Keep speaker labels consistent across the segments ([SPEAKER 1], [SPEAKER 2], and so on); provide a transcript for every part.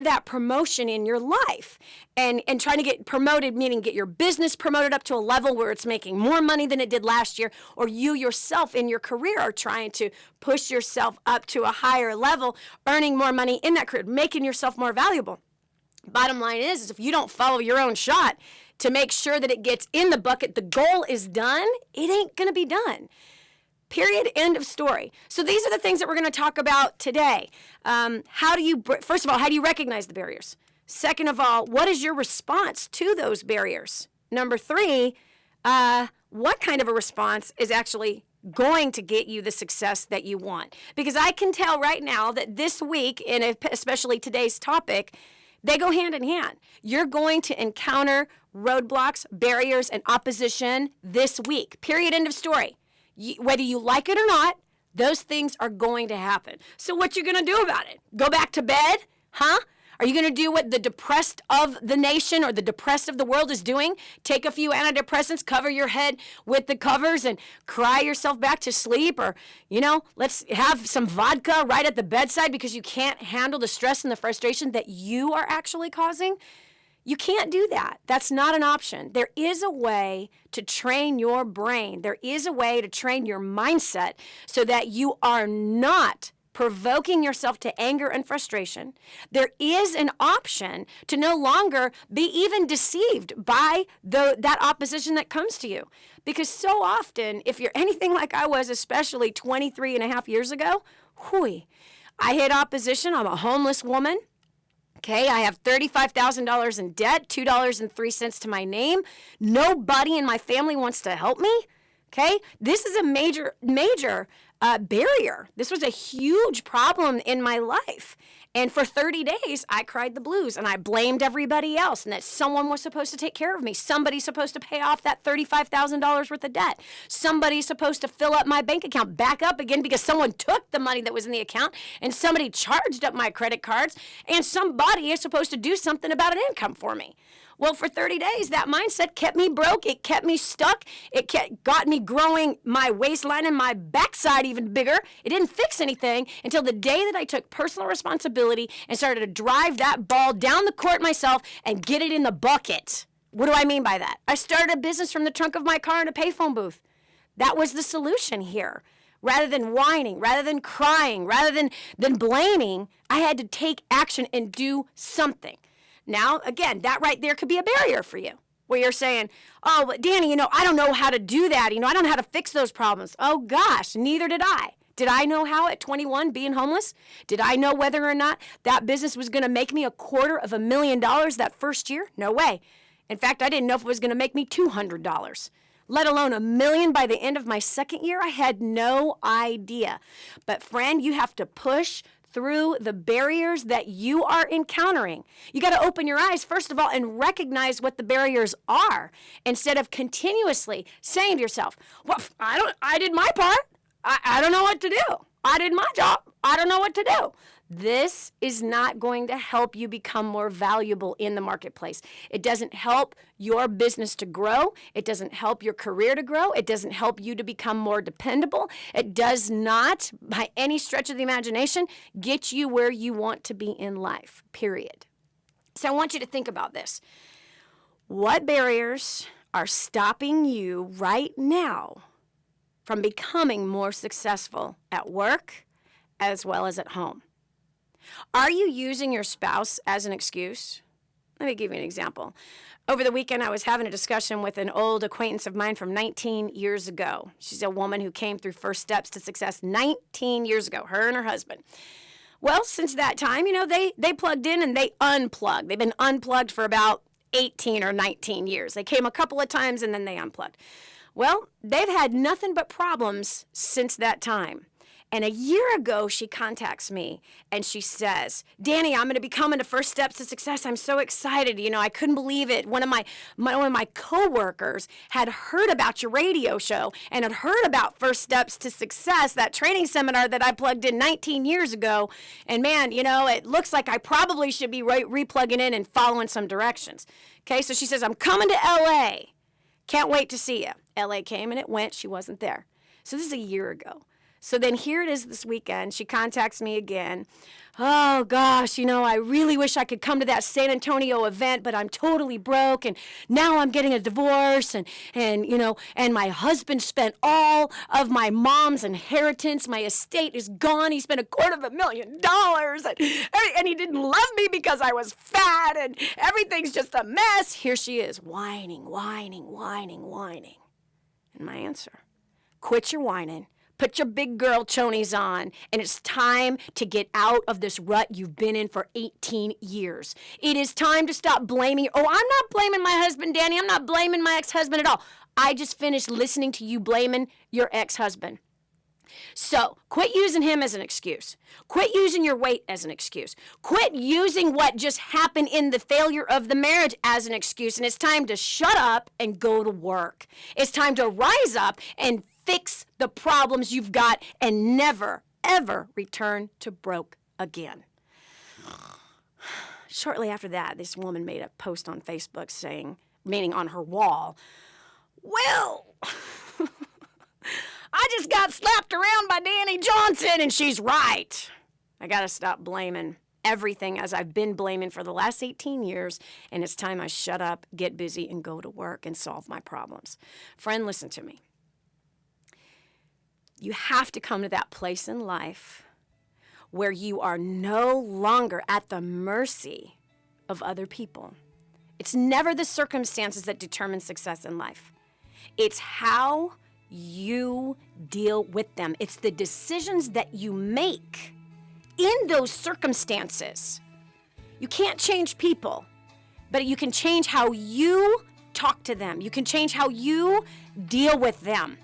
[SPEAKER 1] that promotion in your life and trying to get promoted, meaning get your business promoted up to a level where it's making more money than it did last year, or you yourself in your career are trying to push yourself up to a higher level, earning more money in that career, making yourself more valuable. Bottom line is if you don't follow your own shot to make sure that it gets in the bucket, the goal is done, it ain't going to be done. Period. End of story. So these are the things that we're going to talk about today. First of all, how do you recognize the barriers? Second of all, what is your response to those barriers? Number 3, what kind of a response is actually going to get you the success that you want? Because I can tell right now that this week, and especially today's topic, they go hand in hand. You're going to encounter roadblocks, barriers, and opposition this week. Period. End of story. Whether you like it or not, those things are going to happen. So what you going to do about it? Go back to bed? Huh? Are you going to do what the depressed of the nation or the depressed of the world is doing? Take a few antidepressants, cover your head with the covers and cry yourself back to sleep? Or, let's have some vodka right at the bedside because you can't handle the stress and the frustration that you are actually causing? You can't do that. That's not an option. There is a way to train your brain. There is a way to train your mindset so that you are not provoking yourself to anger and frustration. There is an option to no longer be even deceived by that opposition that comes to you. Because so often, if you're anything like I was, especially 23 and a half years ago, I hit opposition. I'm a homeless woman. Okay, I have $35,000 in debt, $2.03 to my name. Nobody in my family wants to help me. Okay, this is a major barrier. This was a huge problem in my life. And for 30 days, I cried the blues and I blamed everybody else and that someone was supposed to take care of me. Somebody's supposed to pay off that $35,000 worth of debt. Somebody's supposed to fill up my bank account back up again because someone took the money that was in the account and somebody charged up my credit cards and somebody is supposed to do something about an income for me. Well, for 30 days, that mindset kept me broke. It kept me stuck. It got me growing my waistline and my backside even bigger. It didn't fix anything until the day that I took personal responsibility and started to drive that ball down the court myself and get it in the bucket. What do I mean by that? I started a business from the trunk of my car in a payphone booth. That was the solution here. Rather than whining, rather than crying, rather than blaming, I had to take action and do something. Now, again, that right there could be a barrier for you where you're saying, oh, but Dani, I don't know how to do that. I don't know how to fix those problems. Oh, gosh, neither did I. Did I know how at 21 being homeless? Did I know whether or not that business was going to make me $250,000 that first year? No way. In fact, I didn't know if it was going to make me $200, let alone $1 million by the end of my second year. I had no idea. But friend, you have to push through the barriers that you are encountering. You got to open your eyes, first of all, and recognize what the barriers are instead of continuously saying to yourself, well, I did my part. I don't know what to do. I did my job. I don't know what to do. This is not going to help you become more valuable in the marketplace. It doesn't help your business to grow. It doesn't help your career to grow. It doesn't help you to become more dependable. It does not, by any stretch of the imagination, get you where you want to be in life, period. So I want you to think about this. What barriers are stopping you right now from becoming more successful at work as well as at home? Are you using your spouse as an excuse? Let me give you an example. Over the weekend, I was having a discussion with an old acquaintance of mine from 19 years ago. She's a woman who came through First Steps to Success 19 years ago, her and her husband. Well, since that time, they plugged in and they unplugged. They've been unplugged for about 18 or 19 years. They came a couple of times and then they unplugged. Well, they've had nothing but problems since that time. And a year ago, she contacts me and she says, Dani, I'm going to be coming to First Steps to Success. I'm so excited. I couldn't believe it. One of my coworkers had heard about your radio show and had heard about First Steps to Success, that training seminar that I plugged in 19 years ago. And man, it looks like I probably should be replugging in and following some directions. Okay, so she says, I'm coming to LA. Can't wait to see you. LA came and it went. She wasn't there. So this is a year ago. So then here it is this weekend. She contacts me again. Oh, gosh, I really wish I could come to that San Antonio event, but I'm totally broke, and now I'm getting a divorce, and my husband spent all of my mom's inheritance. My estate is gone. He spent $250,000, and he didn't love me because I was fat, and everything's just a mess. Here she is, whining. And my answer, quit your whining. Put your big girl chonies on, and it's time to get out of this rut you've been in for 18 years. It is time to stop blaming. Oh, I'm not blaming my husband, Dani. I'm not blaming my ex-husband at all. I just finished listening to you blaming your ex-husband. So quit using him as an excuse. Quit using your weight as an excuse. Quit using what just happened in the failure of the marriage as an excuse. And it's time to shut up and go to work. It's time to rise up and fix the problems you've got and never, ever return to broke again. Shortly after that, this woman made a post on Facebook saying, meaning on her wall, well, I just got slapped around by Dani Johnson, and she's right. I got to stop blaming everything as I've been blaming for the last 18 years, and it's time I shut up, get busy, and go to work and solve my problems. Friend, listen to me. You have to come to that place in life where you are no longer at the mercy of other people. It's never the circumstances that determine success in life. It's how you deal with them. It's the decisions that you make in those circumstances. You can't change people, but you can change how you talk to them. You can change how you deal with them.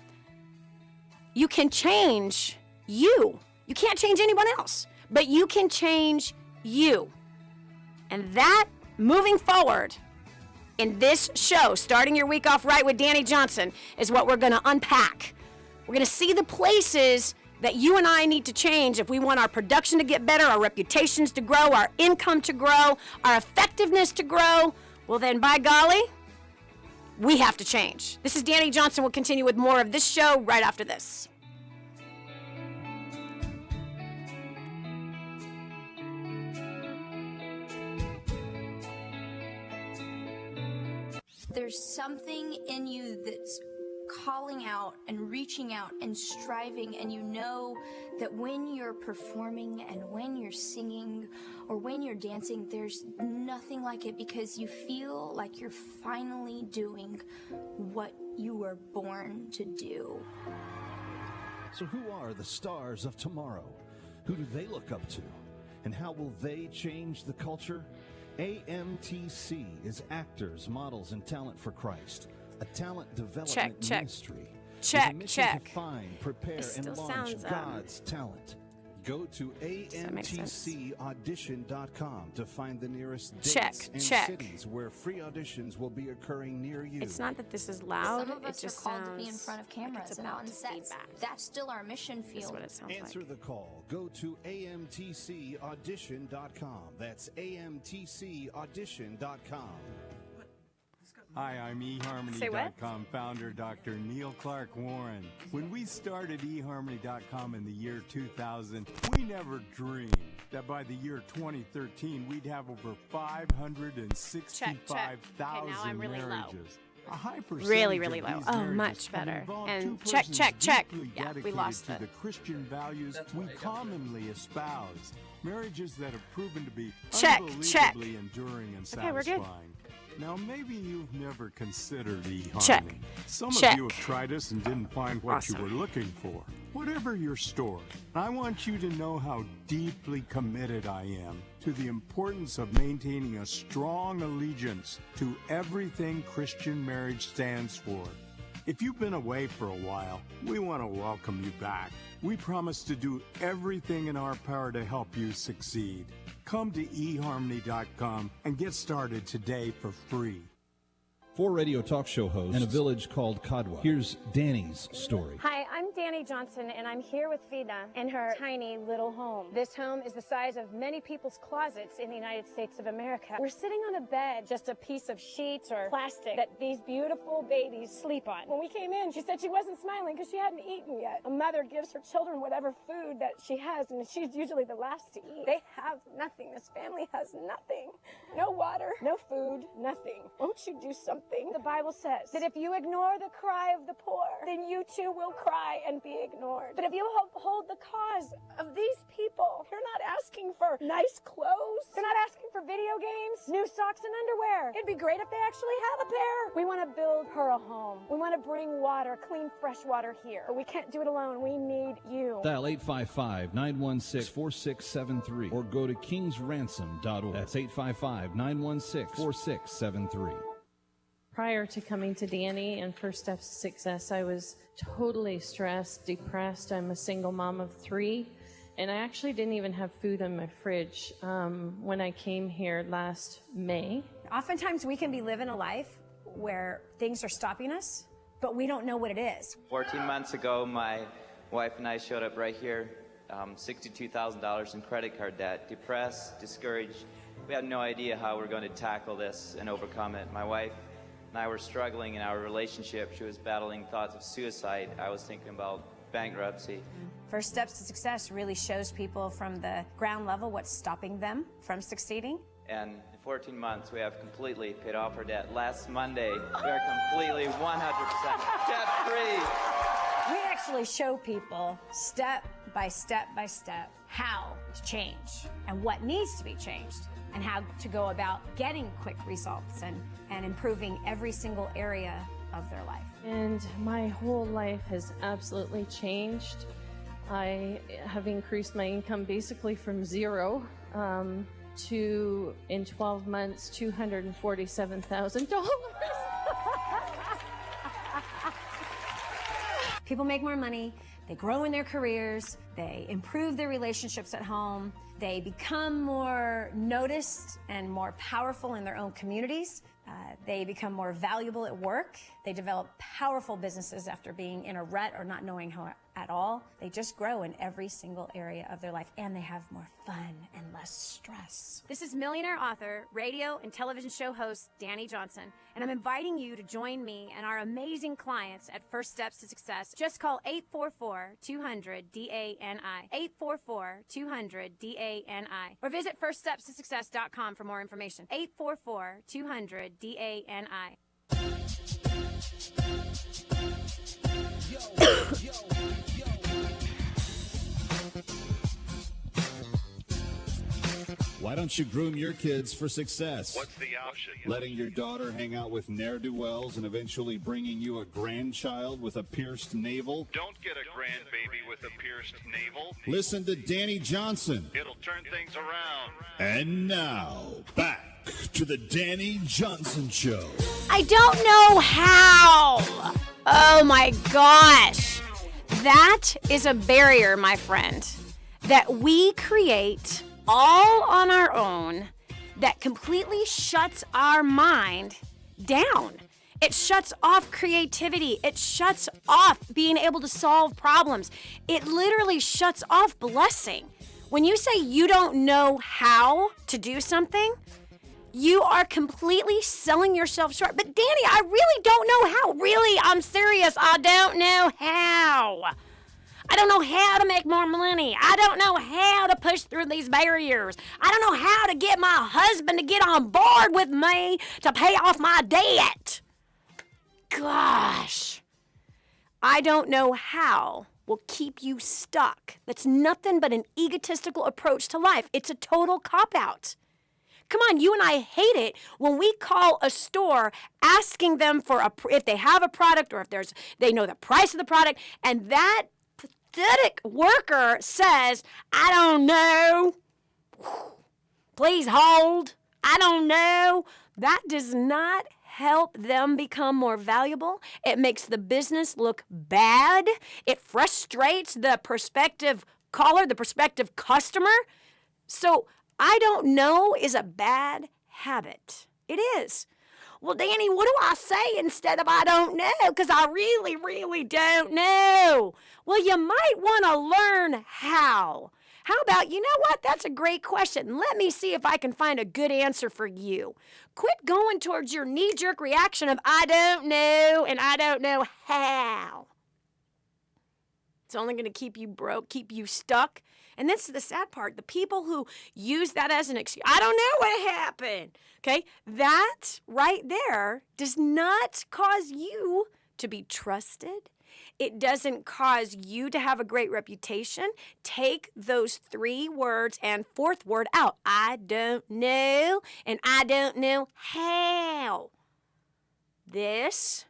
[SPEAKER 1] You can change you. You can't change anyone else, but you can change you. And that, moving forward in this show, starting your week off right with Dani Johnson, is what we're going to unpack. We're going to see the places that you and I need to change if we want our production to get better, our reputations to grow, our income to grow, our effectiveness to grow. Well, then, by golly, we have to change. This is Dani Johnson. We'll continue with more of this show right after this.
[SPEAKER 2] There's something in you that's calling out and reaching out and striving, and you know that when you're performing and when you're singing or when you're dancing, there's nothing like it, because you feel like you're finally doing what you were born to do.
[SPEAKER 3] So who are the stars of tomorrow? Who do they look up to? And how will they change the culture? AMTC is Actors, Models, and Talent for Christ, a talent development ministry.
[SPEAKER 1] Check.
[SPEAKER 3] To find, prepare, and launch God's talent. Go to amtcaudition.com to find the nearest dates and cities where free auditions will be occurring near you.
[SPEAKER 1] It's not that this is loud.
[SPEAKER 2] Some of us
[SPEAKER 1] it just
[SPEAKER 2] are called
[SPEAKER 1] sounds
[SPEAKER 2] to be in front of cameras
[SPEAKER 1] like
[SPEAKER 2] and on sets. That's still our mission field.
[SPEAKER 1] That's what it sounds
[SPEAKER 3] Answer
[SPEAKER 1] like.
[SPEAKER 3] the call. Go to amtcaudition.com. That's amtcaudition.com.
[SPEAKER 4] Hi, I'm eHarmony.com founder Dr. Neil Clark Warren. When we started eHarmony.com in the year 2000, we never dreamed that by the year 2013 we'd have over 565,000
[SPEAKER 1] really
[SPEAKER 4] marriages. A high percentage
[SPEAKER 1] really
[SPEAKER 4] of
[SPEAKER 1] low.
[SPEAKER 4] these
[SPEAKER 1] Oh,
[SPEAKER 4] marriages
[SPEAKER 1] much
[SPEAKER 4] have
[SPEAKER 1] better.
[SPEAKER 4] involved
[SPEAKER 1] And
[SPEAKER 4] two
[SPEAKER 1] check.
[SPEAKER 4] persons
[SPEAKER 1] Yeah,
[SPEAKER 4] deeply
[SPEAKER 1] we lost
[SPEAKER 4] dedicated to the Christian values we commonly espouse. Marriages that have proven to be unbelievably enduring and
[SPEAKER 1] Okay, we're good.
[SPEAKER 4] satisfying. Now, maybe you've never considered eHarmony.
[SPEAKER 1] Check.
[SPEAKER 4] Some of you have tried us and didn't find what you were looking for. Whatever your story, I want you to know how deeply committed I am to the importance of maintaining a strong allegiance to everything Christian marriage stands for. If you've been away for a while, we want to welcome you back. We promise to do everything in our power to help you succeed. Come to eHarmony.com and get started today for free.
[SPEAKER 5] 4 radio talk show hosts in a village called Kadwa. Here's Dani's story.
[SPEAKER 1] Hi, I'm
[SPEAKER 5] Dani Johnson, and I'm here with Vida in her tiny little home. This home is the size of many people's closets in the United States of America. We're sitting on a bed, just a piece of sheets or plastic that these beautiful babies sleep on. When we came in, she said she wasn't smiling because she hadn't eaten yet. A mother gives her children whatever food that she has, and she's usually the last to eat. They have nothing. This family has nothing. No water, no food, nothing. Won't you do something? The Bible says that if you ignore the cry of the poor, then you too will cry and be ignored. But if you uphold the cause of these people, you're not asking for nice clothes. You're not asking for video games, new socks and underwear. It'd be great if they actually have a pair. We want to build her a home. We want to bring water, clean, fresh water here. But we can't do it alone. We need you.
[SPEAKER 3] Dial 855-916-4673 or go to kingsransom.org. That's 855-916-4673.
[SPEAKER 6] Prior to coming to Dani and First Steps to Success, I was totally stressed, depressed. I'm a single mom of 3, and I actually didn't even have food in my fridge when I came here last May.
[SPEAKER 7] Oftentimes we can be living a life where things are stopping us, but we don't know what it is.
[SPEAKER 8] 14 months ago, my wife and I showed up right here, $62,000 in credit card debt, depressed, discouraged. We had no idea how we're going to tackle this and overcome it. My wife and I were struggling in our relationship. She was battling thoughts of suicide. I was thinking about bankruptcy.
[SPEAKER 7] First Steps to Success really shows people from the ground level what's stopping them from succeeding.
[SPEAKER 8] And in 14 months, we have completely paid off our debt. Last Monday, we are completely 100% debt-free.
[SPEAKER 7] We actually show people step by step by step how to change and what needs to be changed and how to go about getting quick results and improving every single area of their life.
[SPEAKER 6] And my whole life has absolutely changed. I have increased my income basically from zero to, in 12 months, $247,000.
[SPEAKER 7] People make more money, they grow in their careers, they improve their relationships at home, they become more noticed and more powerful in their own communities. They become more valuable at work. They develop powerful businesses after being in a rut or not knowing how at all. They just grow in every single area of their life, and they have more fun and less stress.
[SPEAKER 5] This is millionaire author, radio, and television show host Dani Johnson, and I'm inviting you to join me and our amazing clients at First Steps to Success. Just call 844-200-DANI, 844-200-DANI, or visit firststepstosuccess.com for more information. 844-200-DANI.
[SPEAKER 3] Why don't you groom your kids for success?
[SPEAKER 9] What's the option?
[SPEAKER 3] Letting your daughter hang out with ne'er-do-wells and eventually bringing you a grandchild with a pierced navel?
[SPEAKER 9] Don't get a grandbaby with a pierced navel.
[SPEAKER 3] Listen to Dani Johnson.
[SPEAKER 9] It'll turn things around.
[SPEAKER 3] And now, back to the Dani Johnson Show.
[SPEAKER 1] I don't know how. Oh my gosh. That is a barrier, my friend, that we create all on our own that completely shuts our mind down. It shuts off creativity. It shuts off being able to solve problems. It literally shuts off blessing. When you say you don't know how to do something, you are completely selling yourself short. But Dani, I really don't know how. Really, I'm serious. I don't know how. I don't know how to make more money. I don't know how to push through these barriers. I don't know how to get my husband to get on board with me to pay off my debt. Gosh. I don't know how will keep you stuck. That's nothing but an egotistical approach to life. It's a total cop-out. Come on, you and I hate it when we call a store asking them for if they have a product or if they know the price of the product, and that pathetic worker says, I don't know. Please hold. I don't know. That does not help them become more valuable. It makes the business look bad. It frustrates the prospective caller, the prospective customer. So I don't know is a bad habit. It is. Well, Dani, what do I say instead of I don't know? Because I really, really don't know. Well, you might want to learn how. How about, you know what? That's a great question. Let me see if I can find a good answer for you. Quit going towards your knee-jerk reaction of I don't know and I don't know how. It's only going to keep you broke, keep you stuck. And that's the sad part. The people who use that as an excuse, I don't know what happened. Okay, that right there does not cause you to be trusted. It doesn't cause you to have a great reputation. Take those 3 words and 4th word out. I don't know and I don't know how. This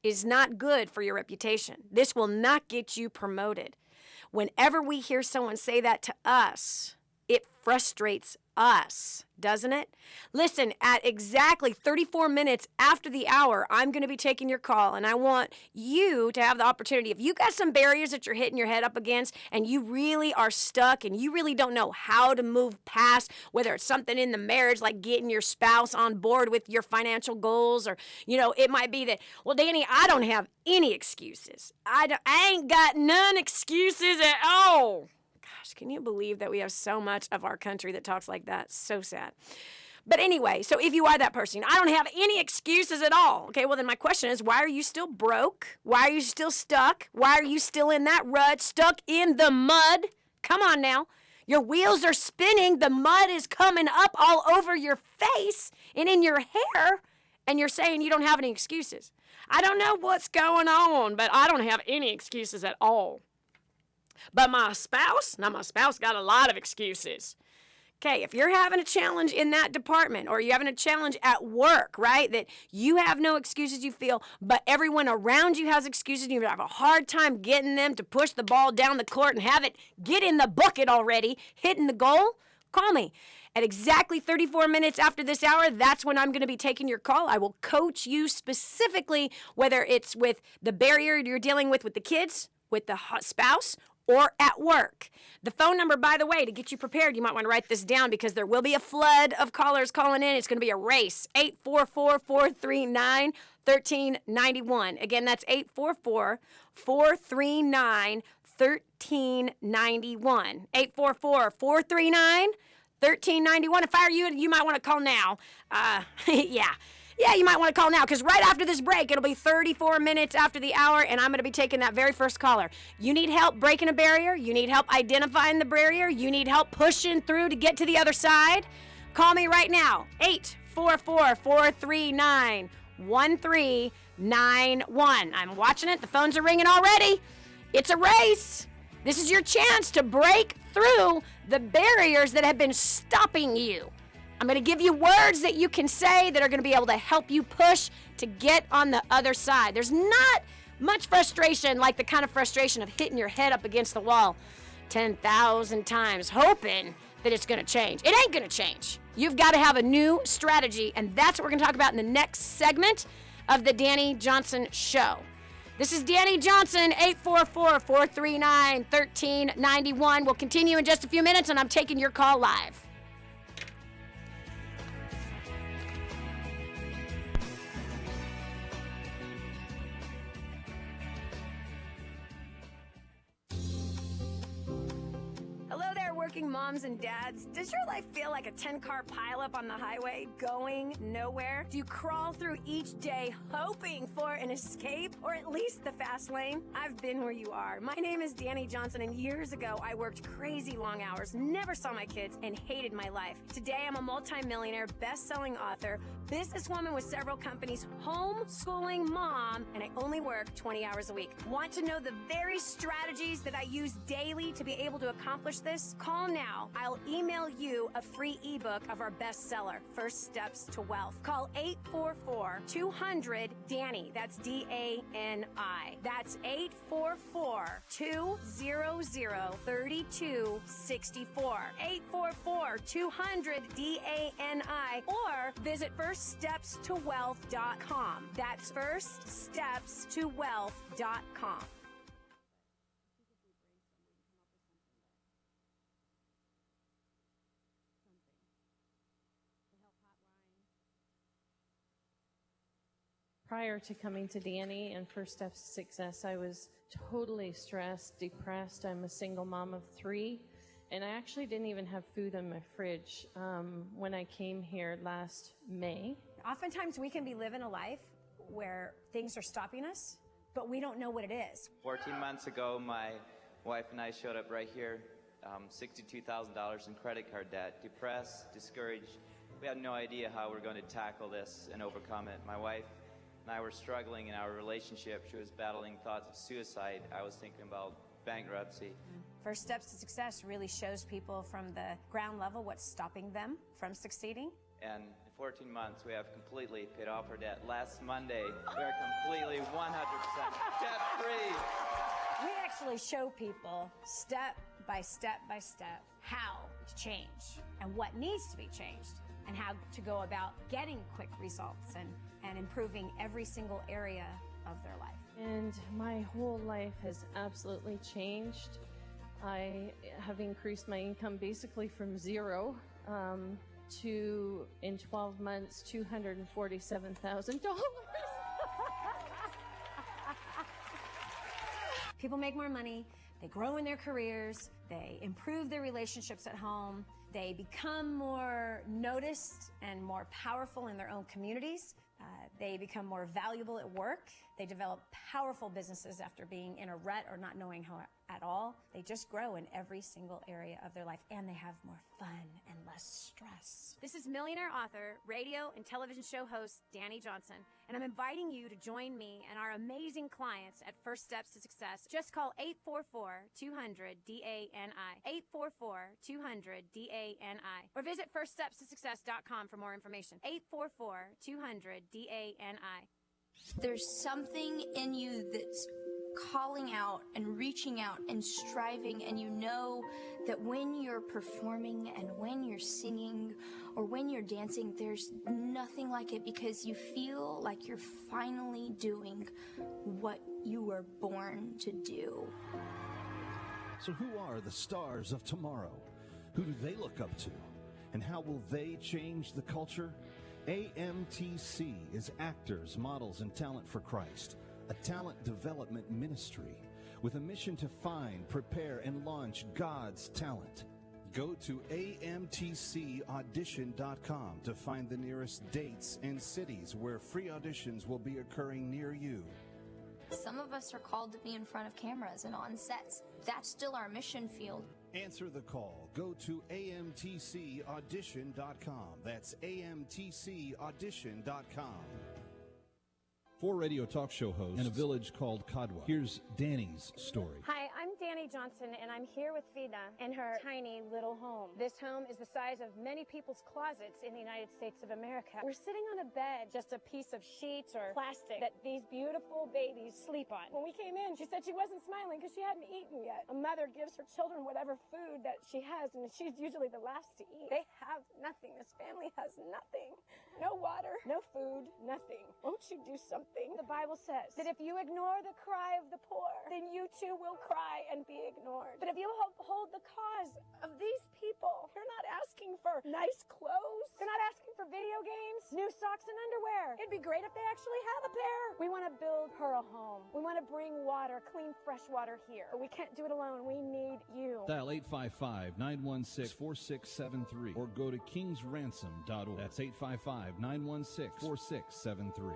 [SPEAKER 1] is not good for your reputation. This will not get you promoted. Whenever we hear someone say that to us, it frustrates us, doesn't it? Listen, at exactly 34 minutes after the hour, I'm going to be taking your call, and I want you to have the opportunity. If you got some barriers that you're hitting your head up against, and you really are stuck, and you really don't know how to move past, whether it's something in the marriage, like getting your spouse on board with your financial goals, or, it might be that, well, Dani, I don't have any excuses. I ain't got none excuses at all. Gosh, can you believe that we have so much of our country that talks like that? So sad. But anyway, so if you are that person, I don't have any excuses at all. Okay, well then my question is, why are you still broke? Why are you still stuck? Why are you still in that rut, stuck in the mud? Come on now. Your wheels are spinning. The mud is coming up all over your face and in your hair. And you're saying you don't have any excuses. I don't know what's going on, but I don't have any excuses at all. But my spouse got a lot of excuses. Okay, if you're having a challenge in that department or you're having a challenge at work, right, that you have no excuses you feel, but everyone around you has excuses and you have a hard time getting them to push the ball down the court and have it get in the bucket already, hitting the goal, call me. At exactly 34 minutes after this hour, that's when I'm going to be taking your call. I will coach you specifically, whether it's with the barrier you're dealing with the kids, with the spouse, or at work. The phone number, by the way, to get you prepared, you might want to write this down because there will be a flood of callers calling in. It's going to be a race. 844-439-1391. Again, that's 844-439-1391. 844-439-1391. If I were you, you might want to call now. Yeah, you might want to call now because right after this break, it'll be 34 minutes after the hour, and I'm going to be taking that very first caller. You need help breaking a barrier? You need help identifying the barrier? You need help pushing through to get to the other side? Call me right now, 844-439-1391. I'm watching it. The phones are ringing already. It's a race. This is your chance to break through the barriers that have been stopping you. I'm going to give you words that you can say that are going to be able to help you push to get on the other side. There's not much frustration like the kind of frustration of hitting your head up against the wall 10,000 times, hoping that it's going to change. It ain't going to change. You've got to have a new strategy, and that's what we're going to talk about in the next segment of the Dani Johnson Show. This is Dani Johnson, 844-439-1391. We'll continue in just a few minutes, and I'm taking your call live. Working moms and dads, does your life feel like a 10-car pileup on the highway going nowhere? Do you crawl through each day hoping for an escape or at least the fast lane? I've been where you are. My name is Dani Johnson, and years ago I worked crazy long hours, never saw my kids, and hated my life. Today I'm a multi-millionaire, best-selling author, businesswoman with several companies, homeschooling mom, and I only work 20 hours a week. Want to know the very strategies that I use daily to be able to accomplish this? Call now. I'll email you a free ebook of our bestseller, First Steps to Wealth. Call 844-200-DANI. That's D-A-N-I. That's 844-200-3264. 844-200-DANI. Or visit firststepstowealth.com. That's firststepstowealth.com.
[SPEAKER 6] Prior to coming to Dani and First Steps to Success, I was totally stressed, depressed. I'm a single mom of 3, and I actually didn't even have food in my fridge when I came here last May.
[SPEAKER 7] Oftentimes we can be living a life where things are stopping us, but we don't know what it is.
[SPEAKER 8] 14 months ago, my wife and I showed up right here, $62,000 in credit card debt, depressed, discouraged. We had no idea how we're going to tackle this and overcome it. My wife and I were struggling in our relationship. She was battling thoughts of suicide. I was thinking about bankruptcy.
[SPEAKER 7] First Steps to Success really shows people from the ground level what's stopping them from succeeding.
[SPEAKER 8] And in 14 months, we have completely paid off our debt. Last Monday, we are completely 100% debt-free.
[SPEAKER 7] We actually show people step by step by step how to change and what needs to be changed and how to go about getting quick results and improving every single area of their life.
[SPEAKER 6] And my whole life has absolutely changed. I have increased my income basically from 0 to, in 12 months, $247,000.
[SPEAKER 7] People make more money, they grow in their careers, they improve their relationships at home, they become more noticed and more powerful in their own communities. They become more valuable at work. They develop powerful businesses after being in a rut or not knowing how at all. They just grow in every single area of their life, and they have more fun and less stress.
[SPEAKER 5] This is millionaire author, radio, and television show host Dani Johnson, and I'm inviting you to join me and our amazing clients at First Steps to Success. Just call 844-200-DANI, 844-200-DANI, or visit firststepstosuccess.com for more information. 844-200-DANI.
[SPEAKER 2] There's something in you that's calling out and reaching out and striving, and you know that when you're performing and when you're singing or when you're dancing, there's nothing like it, because you feel like you're finally doing what you were born to do.
[SPEAKER 3] So who are the stars of tomorrow? Who do they look up to? And how will they change the culture? AMTC is Actors, Models, and Talent for Christ, a talent development ministry with a mission to find, prepare, and launch God's talent. Go to amtcaudition.com to find the nearest dates and cities where free auditions will be occurring near you.
[SPEAKER 2] Some of us are called to be in front of cameras and on sets. That's still our mission field.
[SPEAKER 3] Answer the call. Go to amtcaudition.com. That's amtcaudition.com. 4 radio talk show hosts in a village called Kadwa. Here's Dani's story.
[SPEAKER 5] Hi, I'm Dani Johnson, and I'm here with Vida in her tiny little home. This home is the size of many people's closets in the United States of America. We're sitting on a bed, just a piece of sheets or plastic that these beautiful babies sleep on. When we came in, she said she wasn't smiling because she hadn't eaten yet. A mother gives her children whatever food that she has, and she's usually the last to eat. They have nothing. This family has nothing. No water, no food, nothing. Won't you do something? The Bible says that if you ignore the cry of the poor, then you too will cry and be ignored. But if you uphold the cause of these people, they're not asking for nice clothes. They're not asking for video games, new socks and underwear. It'd be great if they actually have a pair. We want to build her a home. We want to bring water, clean, fresh water here. But we can't do it alone. We need you.
[SPEAKER 3] Dial 855-916-4673 or go to kingsransom.org. That's 855-916-4673.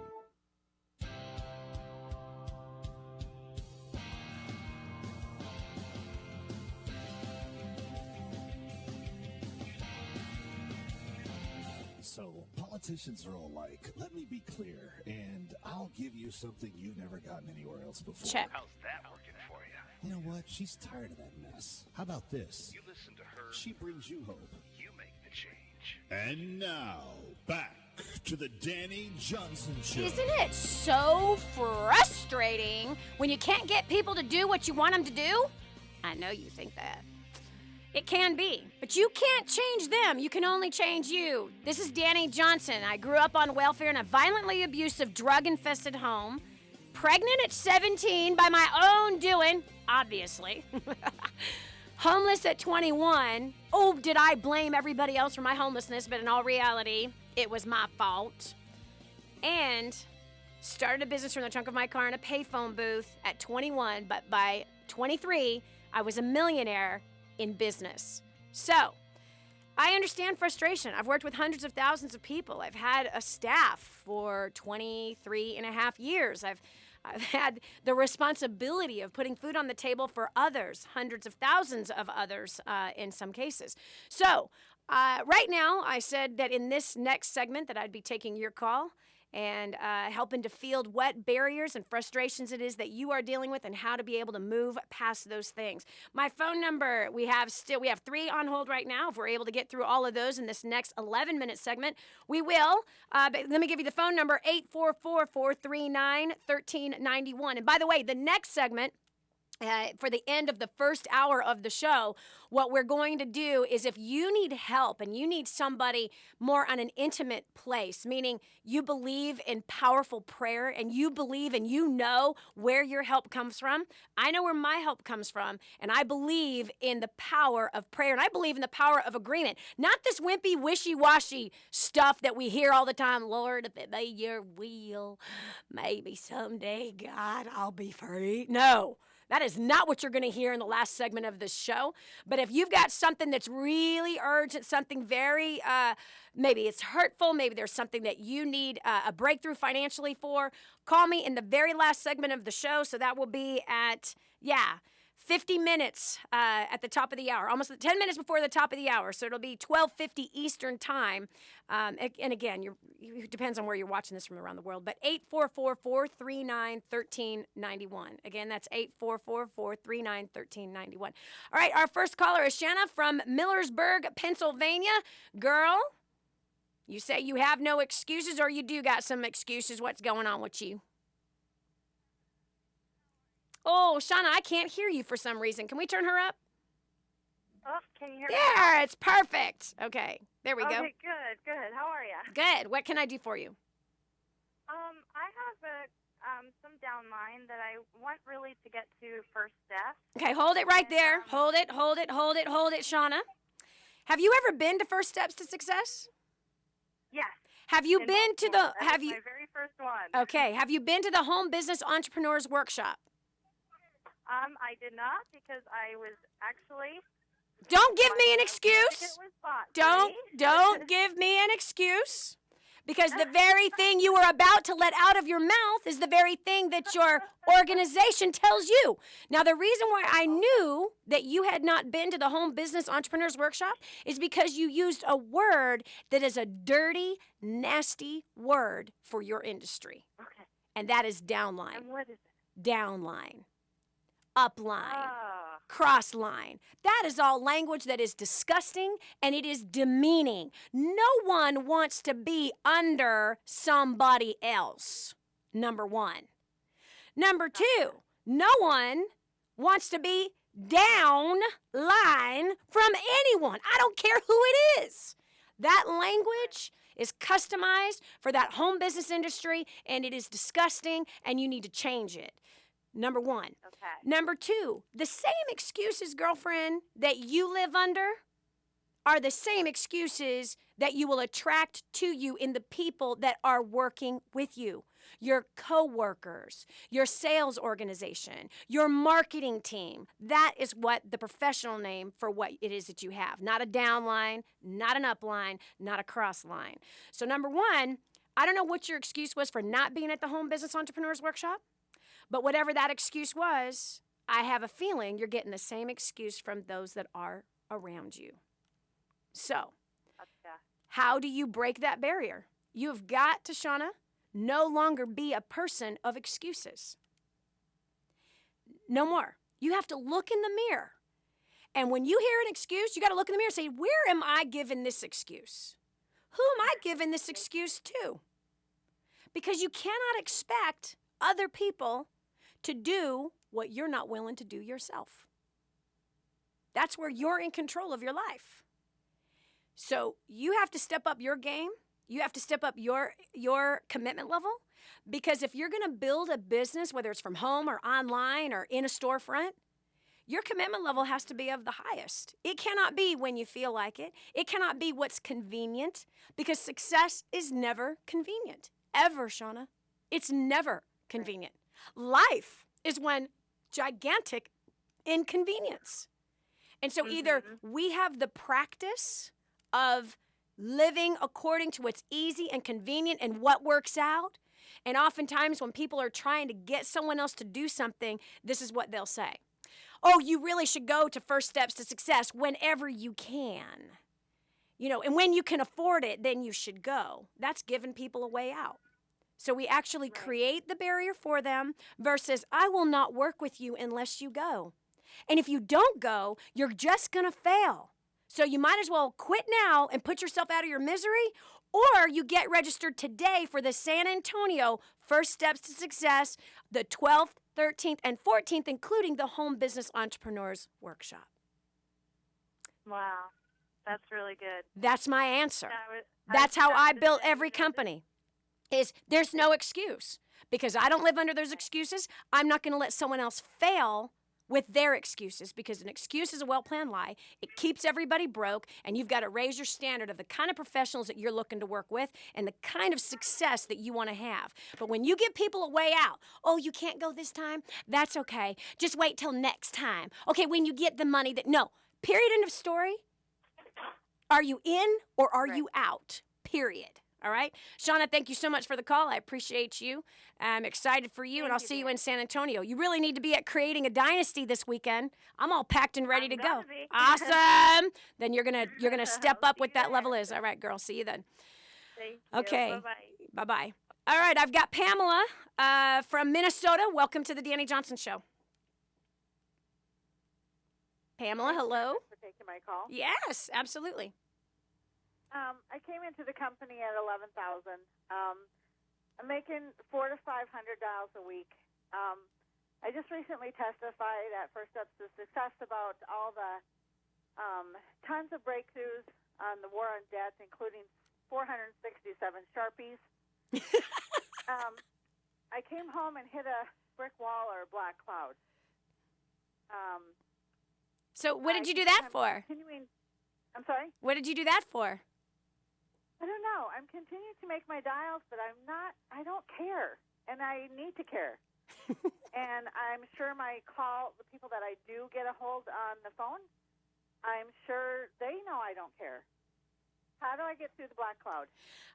[SPEAKER 10] So, politicians are all alike. Let me be clear, and I'll give you something you've never gotten anywhere else before.
[SPEAKER 1] Check.
[SPEAKER 9] How's that working for you?
[SPEAKER 10] You know what? She's tired of that mess. How about this?
[SPEAKER 9] You listen to her,
[SPEAKER 10] She brings you hope.
[SPEAKER 9] you make the change.
[SPEAKER 10] And now, back to the Dani Johnson Show.
[SPEAKER 1] Isn't it so frustrating when you can't get people to do what you want them to do? I know you think that. It can be, but you can't change them. You can only change you. This is Dani Johnson. I grew up on welfare in a violently abusive, drug-infested home. Pregnant at 17 by my own doing, obviously. Homeless at 21. Oh, did I blame everybody else for my homelessness, but in all reality, it was my fault. And Started a business from the trunk of my car in a payphone booth at 21, but by 23, I was a millionaire in business. So, I understand frustration. I've worked with hundreds of thousands of people. I've had a staff for 23 and a half years. I've had the responsibility of putting food on the table for others, hundreds of thousands of others in some cases. So, right now, I said that in this next segment that I'd be taking your call and helping to field what barriers and frustrations it is that you are dealing with and how to be able to move past those things. My phone number, we have 3 on hold right now. If we're able to get through all of those in this next 11-minute segment, we will. But let me give you the phone number, 844-439-1391. And by the way, the next segment, for the end of the first hour of the show, what we're going to do is if you need help and you need somebody more on an intimate place, meaning you believe in powerful prayer and you believe and you know where your help comes from. I know where my help comes from, and I believe in the power of prayer, and I believe in the power of agreement. Not this wimpy, wishy-washy stuff that we hear all the time. Lord, if it be your will, maybe someday, God, I'll be free. No. That is not what you're going to hear in the last segment of this show. But if you've got something that's really urgent, something very, maybe it's hurtful, maybe there's something that you need a breakthrough financially for, call me in the very last segment of the show. So that will be at, 50 minutes at the top of the hour, almost 10 minutes before the top of the hour. So it'll be 12:50 Eastern time. And again, it depends on where you're watching this from around the world. But 844-439-1391. Again, that's 844-439-1391. All right, our first caller is Shanna from Millersburg, Pennsylvania. Girl, you say you have no excuses, or you do got some excuses. What's going on with you? Oh, Shauna, I can't hear you for some reason. Can we turn her up?
[SPEAKER 11] Oh, can you hear me?
[SPEAKER 1] Yeah, it's perfect. Okay, there we go.
[SPEAKER 11] Okay, good. How are you?
[SPEAKER 1] Good. What can I do for you?
[SPEAKER 11] I have some downline that I want really to get to first steps.
[SPEAKER 1] Okay, hold it right there. Hold it, Shauna. Have you ever been to First Steps to Success?
[SPEAKER 11] Yes.
[SPEAKER 1] Have you been to the?
[SPEAKER 11] That was my very first one.
[SPEAKER 1] Okay. Have you been to the Home Business Entrepreneurs Workshop?
[SPEAKER 11] I did not, because I was actually.
[SPEAKER 1] Don't give me an excuse. Don't give me an excuse. Because the very thing you were about to let out of your mouth is the very thing that your organization tells you. Now, the reason why I knew that you had not been to the Home Business Entrepreneurs Workshop is because you used a word that is a dirty, nasty word for your industry.
[SPEAKER 11] Okay.
[SPEAKER 1] And that is downline.
[SPEAKER 11] And what is it?
[SPEAKER 1] Downline. Upline. Crossline. That is all language that is disgusting and it is demeaning. No one wants to be under somebody else, number one. Number two, no one wants to be down line from anyone. I don't care who it is. That language is customized for that home business industry, and it is disgusting, and you need to change it. Number one.
[SPEAKER 11] Okay.
[SPEAKER 1] Number two, the same excuses, girlfriend, that you live under are the same excuses that you will attract to you in the people that are working with you. Your coworkers, your sales organization, your marketing team. That is what the professional name for what it is that you have. Not a downline, not an upline, not a crossline. So number one, I don't know what your excuse was for not being at the Home Business Entrepreneurs Workshop. But whatever that excuse was, I have a feeling you're getting the same excuse from those that are around you. So, how do you break that barrier? You've got to, Shauna, no longer be a person of excuses. No more. You have to look in the mirror. And when you hear an excuse, you got to look in the mirror and say, where am I giving this excuse? Who am I giving this excuse to? Because you cannot expect other people to do what you're not willing to do yourself. That's where you're in control of your life. So you have to step up your game. You have to step up your commitment level, because if you're going to build a business, whether it's from home or online or in a storefront, your commitment level has to be of the highest. It cannot be when you feel like it. It cannot be what's convenient, because success is never convenient. Ever, Shauna. It's never convenient. Life is one gigantic inconvenience. And so either we have the practice of living according to what's easy and convenient and what works out. And oftentimes when people are trying to get someone else to do something, this is what they'll say. Oh, you really should go to First Steps to Success whenever you can. You know, and when you can afford it, then you should go. That's giving people a way out. So we actually create the barrier for them versus I will not work with you unless you go. And if you don't go, you're just going to fail. So you might as well quit now and put yourself out of your misery, or you get registered today for the San Antonio First Steps to Success, the 12th, 13th, and 14th, including the Home Business Entrepreneurs Workshop.
[SPEAKER 11] Wow. That's really good.
[SPEAKER 1] That's my answer. That's how I built every company. Is there's no excuse. Because I don't live under those excuses, I'm not going to let someone else fail with their excuses, because an excuse is a well-planned lie. It keeps everybody broke, and you've got to raise your standard of the kind of professionals that you're looking to work with and the kind of success that you want to have. But when you give people a way out, oh, you can't go this time? That's okay. Just wait till next time. Okay, when you get the money that, no, period, end of story. Are you in or are you out? Period. All right? Shauna, thank you so much for the call. I appreciate you. I'm excited for you, and I'll see you in San Antonio. You really need to be at Creating a Dynasty this weekend. I'm all packed and ready to go. Awesome. Then you're gonna step up what that level is. All right, girl. See you then.
[SPEAKER 11] Thank you.
[SPEAKER 1] Okay.
[SPEAKER 11] Bye-bye.
[SPEAKER 1] Bye-bye. All right, I've got Pamela from Minnesota. Welcome to the Dani Johnson Show. Pamela, hello.
[SPEAKER 12] Thanks for taking my call.
[SPEAKER 1] Yes, absolutely.
[SPEAKER 12] I came into the company at $11,000. I'm making $400 to $500 a week. I just recently testified at First Steps to Success about all the tons of breakthroughs on the war on debt, including 467 Sharpies. I came home and hit a brick wall or a black cloud.
[SPEAKER 1] So what did you do that for?
[SPEAKER 12] I'm sorry?
[SPEAKER 1] What did you do that for?
[SPEAKER 12] I don't know. I'm continuing to make my dials, but I don't care, and I need to care. And I'm sure the people that I do get a hold on the phone, I'm sure they know I don't care. How do I get through the black cloud?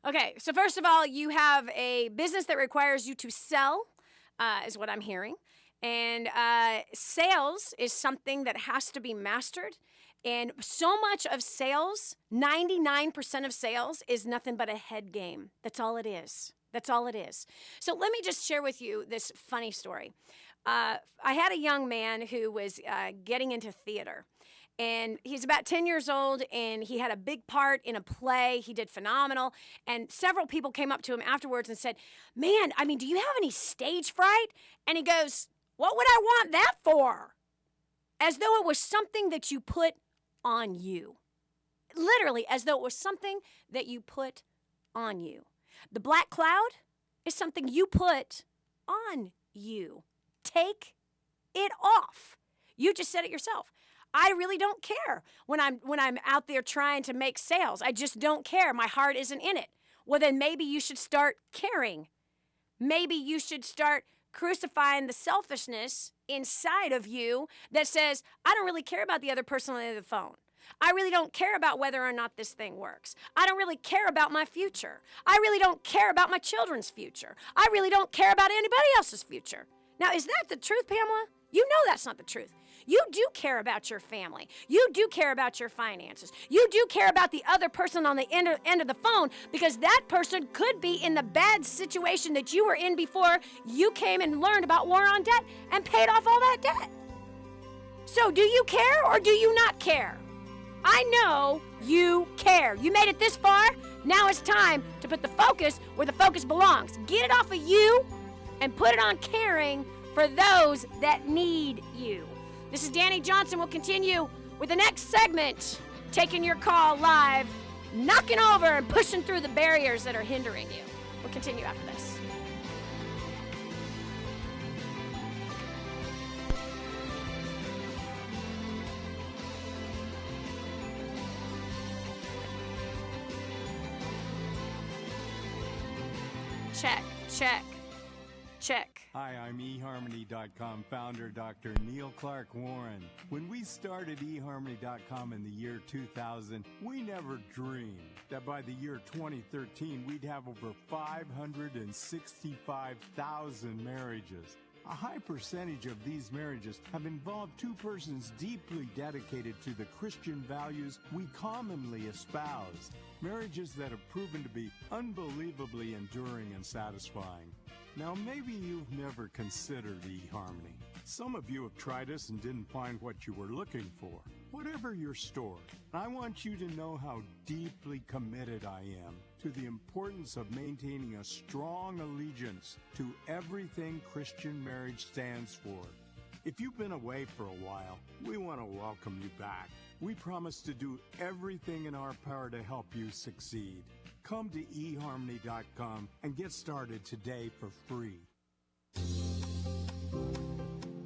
[SPEAKER 1] Okay, so first of all, you have a business that requires you to sell, is what I'm hearing. And sales is something that has to be mastered. And so much of sales, 99% of sales, is nothing but a head game. That's all it is. That's all it is. So let me just share with you this funny story. I had a young man who was getting into theater. And he's about 10 years old, and he had a big part in a play. He did phenomenal. And several people came up to him afterwards and said, man, I mean, do you have any stage fright? And he goes, what would I want that for? As though it was something that you put on you. Literally, as though it was something that you put on you. The black cloud is something you put on you. Take it off. You just said it yourself. I really don't care when I'm out there trying to make sales. I just don't care. My heart isn't in it. Well, then maybe you should start caring. Maybe you should start crucifying the selfishness inside of you that says, I don't really care about the other person on the other phone. I really don't care about whether or not this thing works. I don't really care about my future. I really don't care about my children's future. I really don't care about anybody else's future. Now, is that the truth, Pamela? You know that's not the truth. You do care about your family. You do care about your finances. You do care about the other person on the end of the phone, because that person could be in the bad situation that you were in before you came and learned about war on debt and paid off all that debt. So do you care or do you not care? I know you care. You made it this far. Now it's time to put the focus where the focus belongs. Get it off of you and put it on caring for those that need you. This is Dani Johnson. We'll continue with the next segment, taking your call live, knocking over and pushing through the barriers that are hindering you. We'll continue after this. Check, check. Check.
[SPEAKER 4] Hi, I'm eHarmony.com founder Dr. Neil Clark Warren. When we started eHarmony.com in the year 2000, we never dreamed that by the year 2013 we'd have over 565,000 marriages. A high percentage of these marriages have involved two persons deeply dedicated to the Christian values we commonly espouse. Marriages that have proven to be unbelievably enduring and satisfying. Now, maybe you've never considered eHarmony. Some of you have tried us and didn't find what you were looking for. Whatever your story, I want you to know how deeply committed I am to the importance of maintaining a strong allegiance to everything Christian marriage stands for. If you've been away for a while, we want to welcome you back. We promise to do everything in our power to help you succeed. Come to eHarmony.com and get started today for free.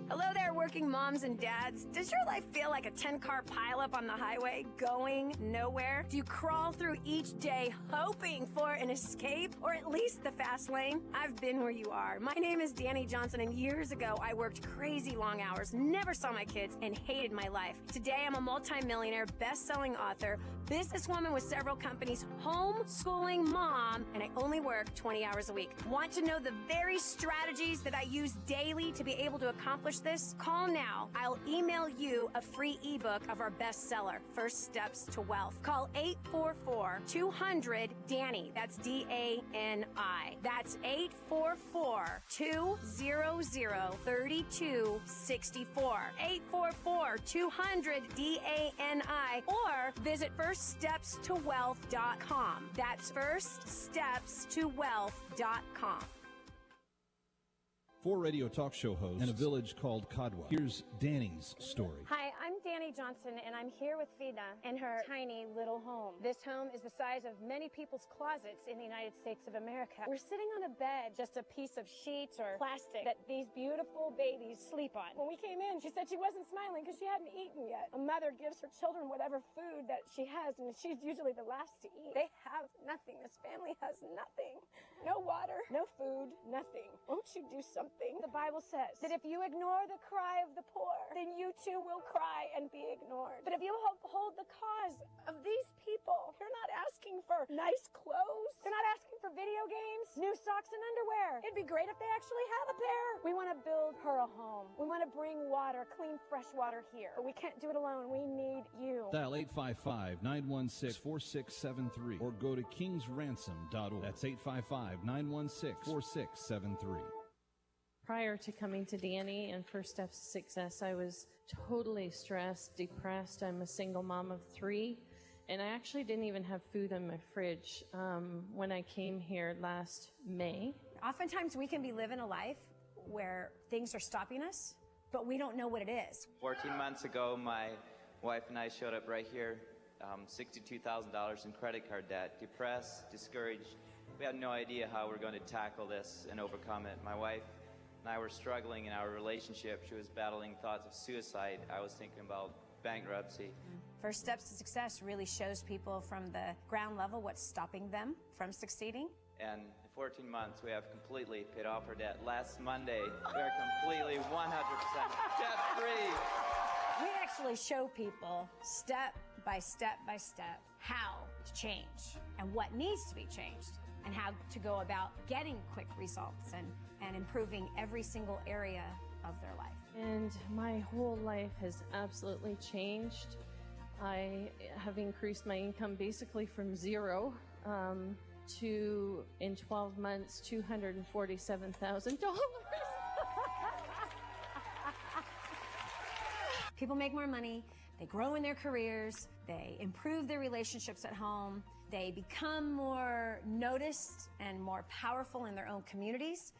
[SPEAKER 1] Hello there, working moms and dads. Does your life feel like a 10-car pileup on the highway going nowhere? Do you crawl through each day hoping for an escape or at least the fast lane? I've been where you are. My name is Dani Johnson, and years ago I worked crazy long hours, never saw my kids, and hated my life. Today I'm a multi-millionaire, best-selling author, businesswoman with several companies, homeschooling mom, and I only work 20 hours a week. Want to know the very strategies that I use daily to be able to accomplish this? Call now. I'll email you a free ebook of our bestseller, First Steps to Wealth. Call 844-200-DANI. That's D-A-N-I. That's 844-200-3264. 844-200-DANI. Or visit firststepstowealth.com. That's firststepstowealth.com.
[SPEAKER 3] 4 radio talk show hosts in a village called Cadwa. Here's Dani's story.
[SPEAKER 5] Hi, I'm Dani Johnson, and I'm here with Vida in her tiny little home. This home is the size of many people's closets in the United States of America. We're sitting on a bed, just a piece of sheets or plastic that these beautiful babies sleep on. When we came in, she said she wasn't smiling because she hadn't eaten yet. A mother gives her children whatever food that she has, and she's usually the last to eat. They have nothing. This family has nothing. No water, no food, nothing. Won't you do something? The Bible says that if you ignore the cry of the poor, then you too will cry and be ignored. But if you uphold the cause of these people, you're not asking for nice clothes. They're not asking for video games, new socks and underwear. It'd be great if they actually have a pair. We want to build her a home. We want to bring water, clean, fresh water here. But we can't do it alone. We need you.
[SPEAKER 3] Dial 855-916-4673 or go to kingsransom.org. That's 855-916-4673.
[SPEAKER 6] Prior to coming to Dani and First Steps to Success, I was totally stressed, depressed. I'm a single mom of 3, and I actually didn't even have food in my fridge when I came here last May.
[SPEAKER 7] Oftentimes we can be living a life where things are stopping us, but we don't know what it is.
[SPEAKER 8] 14 months ago, my wife and I showed up right here, $62,000 in credit card debt, depressed, discouraged. We had no idea how we're going to tackle this and overcome it. My wife and I were struggling in our relationship. She was battling thoughts of suicide. I was thinking about bankruptcy.
[SPEAKER 7] First Steps to Success really shows people from the ground level what's stopping them from succeeding.
[SPEAKER 8] And in 14 months, we have completely paid off our debt. Last Monday, we are completely 100% debt-free.
[SPEAKER 7] We actually show people step by step by step how to change and what needs to be changed and how to go about getting quick results and improving every single area of their life.
[SPEAKER 6] And my whole life has absolutely changed. I have increased my income basically from zero to, in 12 months, $247,000.
[SPEAKER 7] People make more money, they grow in their careers, they improve their relationships at home, they become more noticed and more powerful in their own communities.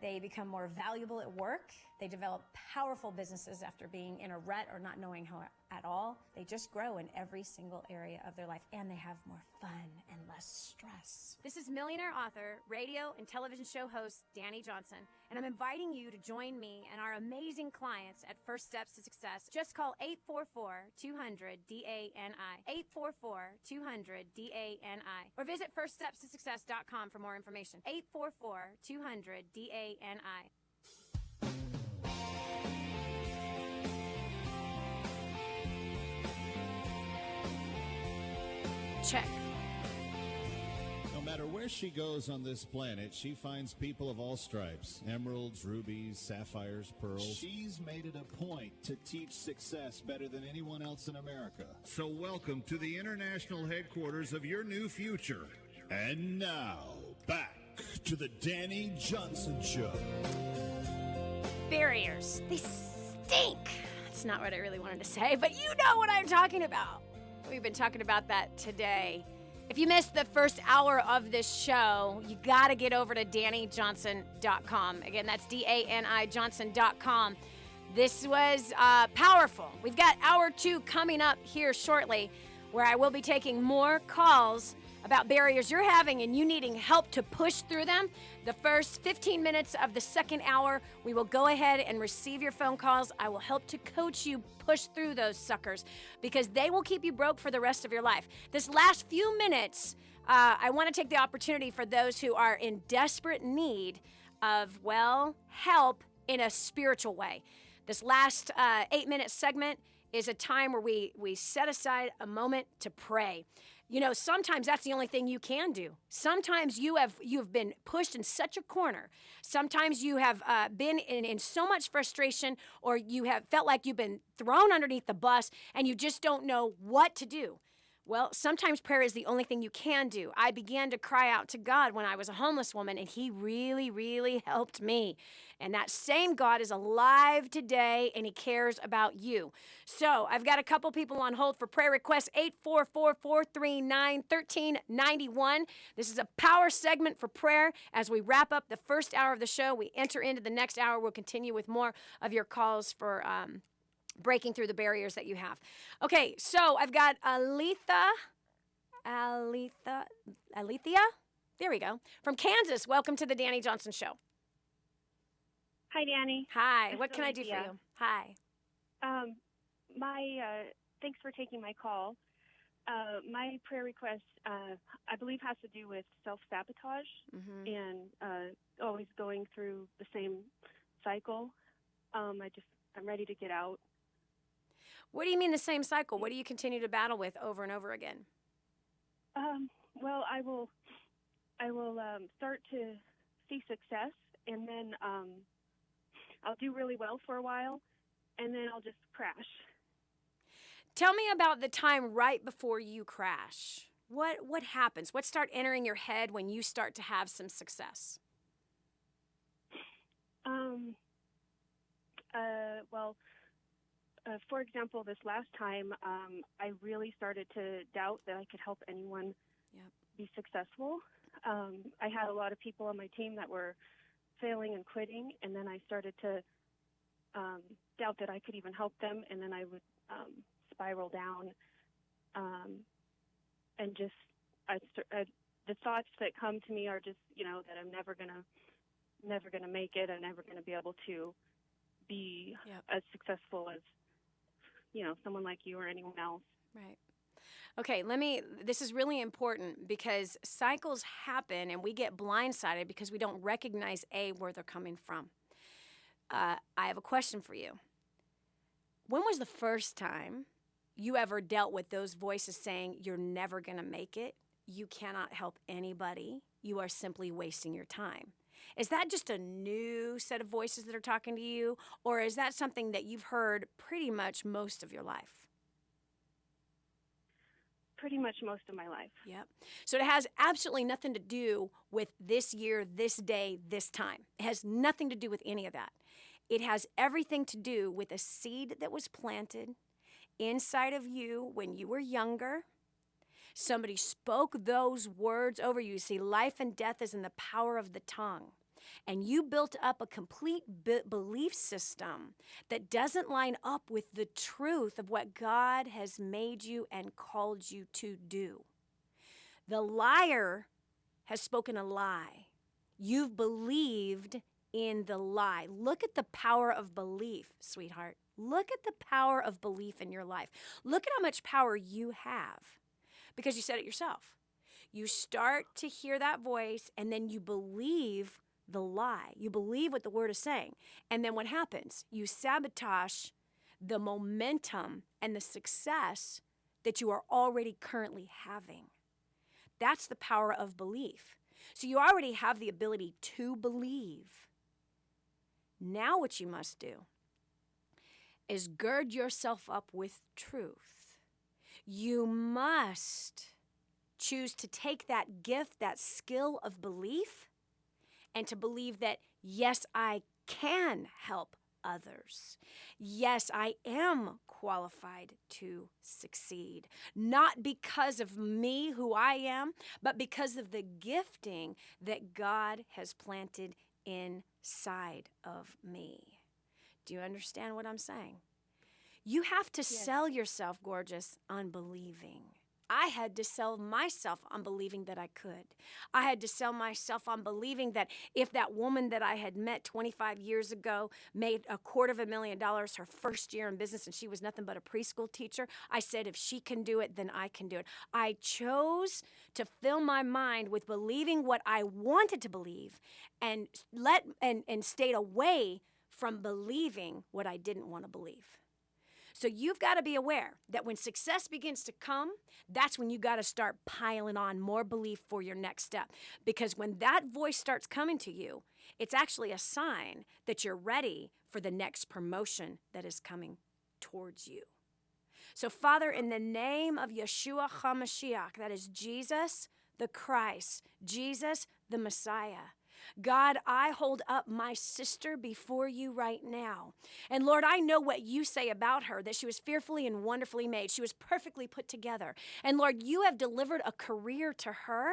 [SPEAKER 7] They become more valuable at work. They develop powerful businesses after being in a rut or not knowing how at all. They just grow in every single area of their life, and they have more fun and less stress.
[SPEAKER 5] This is millionaire author, radio, and television show host Dani Johnson, and I'm inviting you to join me and our amazing clients at First Steps to Success. Just call 844-200-DANI, 844-200-DANI, or visit firststepstosuccess.com for more information. 844-200-DANI.
[SPEAKER 1] Check.
[SPEAKER 10] No matter where she goes on this planet, she finds people of all stripes. Emeralds, rubies, sapphires, pearls. She's made it a point to teach success better than anyone else in America. So welcome to the international headquarters of your new future. And now, back to the Dani Johnson Show.
[SPEAKER 1] Barriers. They stink. That's not what I really wanted to say, but you know what I'm talking about. We've been talking about that today. If you missed the first hour of this show, you got to get over to DaniJohnson.com. Again, that's DANI Johnson.com. This was powerful. We've got hour 2 coming up here shortly, where I will be taking more calls about barriers you're having and you needing help to push through them. The first 15 minutes of the second hour, we will go ahead and receive your phone calls. I will help to coach you push through those suckers because they will keep you broke for the rest of your life. This last few minutes, I want to take the opportunity for those who are in desperate need of, well, help in a spiritual way. This last 8-minute segment is a time where we set aside a moment to pray. You know, sometimes that's the only thing you can do. Sometimes you've been pushed in such a corner. Sometimes you have been in so much frustration, or you have felt like you've been thrown underneath the bus and you just don't know what to do. Well, sometimes prayer is the only thing you can do. I began to cry out to God when I was a homeless woman, and He really, really helped me. And that same God is alive today, and He cares about you. So I've got a couple people on hold for prayer requests, 844-439-1391. This is a power segment for prayer. As we wrap up the first hour of the show, we enter into the next hour. We'll continue with more of your calls for breaking through the barriers that you have. Okay, so I've got Alethea. There we go. From Kansas. Welcome to the Dani Johnson Show.
[SPEAKER 13] Hi, Dani.
[SPEAKER 1] Hi. What can I do for you? Hi.
[SPEAKER 13] Thanks for taking my call. My prayer request, I believe, has to do with self-sabotage and always going through the same cycle. I'm ready to get out.
[SPEAKER 1] What do you mean the same cycle? What do you continue to battle with over and over again?
[SPEAKER 13] Well, I will start to see success, and then I'll do really well for a while, and then I'll just crash.
[SPEAKER 1] Tell me about the time right before you crash. What happens? What start entering your head when you start to have some success?
[SPEAKER 13] For example, this last time, I really started to doubt that I could help anyone be successful. I had a lot of people on my team that were failing and quitting, and then I started to doubt that I could even help them, and then I would spiral down, and just the thoughts that come to me are just, that I'm never gonna make it. I'm never gonna be able to be as successful as someone like you or anyone else.
[SPEAKER 1] Right. Okay, this is really important because cycles happen and we get blindsided because we don't recognize where they're coming from. I have a question for you. When was the first time you ever dealt with those voices saying you're never going to make it, you cannot help anybody, you are simply wasting your time? Is that just a new set of voices that are talking to you, or is that something that you've heard pretty much most of your life?
[SPEAKER 13] Pretty much most of my life.
[SPEAKER 1] Yep. So it has absolutely nothing to do with this year, this day, this time. It has nothing to do with any of that. It has everything to do with a seed that was planted inside of you when you were younger. Somebody spoke those words over you. See, life and death is in the power of the tongue. and you built up a complete belief system that doesn't line up with the truth of what God has made you and called you to do. The liar has spoken a lie. You've believed in the lie. Look at the power of belief, sweetheart. Look at the power of belief in your life. Look at how much power you have because you said it yourself. You start to hear that voice and then you believe the lie. You believe what the word is saying. And then what happens? You sabotage the momentum and the success that you are already currently having. That's the power of belief. So you already have the ability to believe. Now what you must do is gird yourself up with truth. You must choose to take that gift, that skill of belief, and to believe that, yes, I can help others. Yes, I am qualified to succeed. Not because of me, who I am, but because of the gifting that God has planted inside of me. Do you understand what I'm saying? You have to sell yourself, gorgeous, on believing. I had to sell myself on believing that I could. I had to sell myself on believing that if that woman that I had met 25 years ago made $250,000 her first year in business and she was nothing but a preschool teacher, I said, if she can do it, then I can do it. I chose to fill my mind with believing what I wanted to believe and stayed away from believing what I didn't want to believe. So you've got to be aware that when success begins to come, that's when you got to start piling on more belief for your next step. Because when that voice starts coming to you, it's actually a sign that you're ready for the next promotion that is coming towards you. So Father, in the name of Yeshua HaMashiach, that is Jesus the Christ, Jesus the Messiah, God, I hold up my sister before you right now. And Lord, I know what you say about her, that she was fearfully and wonderfully made. She was perfectly put together. And Lord, you have delivered a career to her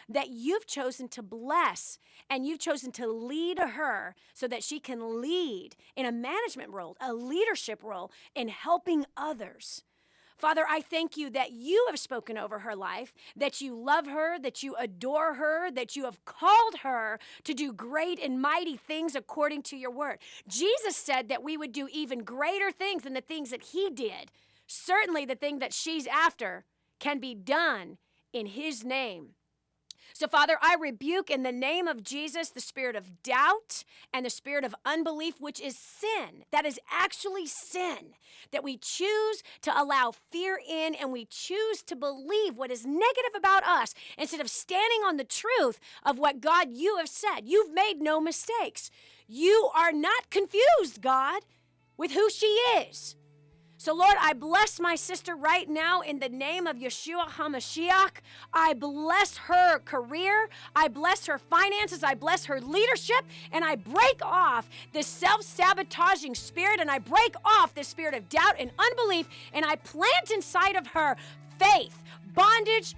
[SPEAKER 1] that you've chosen to bless, and you've chosen to lead her so that she can lead in a management role, a leadership role in helping others. Father, I thank you that you have spoken over her life, that you love her, that you adore her, that you have called her to do great and mighty things according to your word. Jesus said that we would do even greater things than the things that he did. Certainly the thing that she's after can be done in his name. So, Father, I rebuke in the name of Jesus the spirit of doubt and the spirit of unbelief, which is sin. That is actually sin, that we choose to allow fear in and we choose to believe what is negative about us instead of standing on the truth of what, God, you have said. You've made no mistakes. You are not confused, God, with who she is. So, Lord, I bless my sister right now in the name of Yeshua HaMashiach. I bless her career. I bless her finances. I bless her leadership. And I break off this self-sabotaging spirit. And I break off this spirit of doubt and unbelief. And I plant inside of her faith, bondage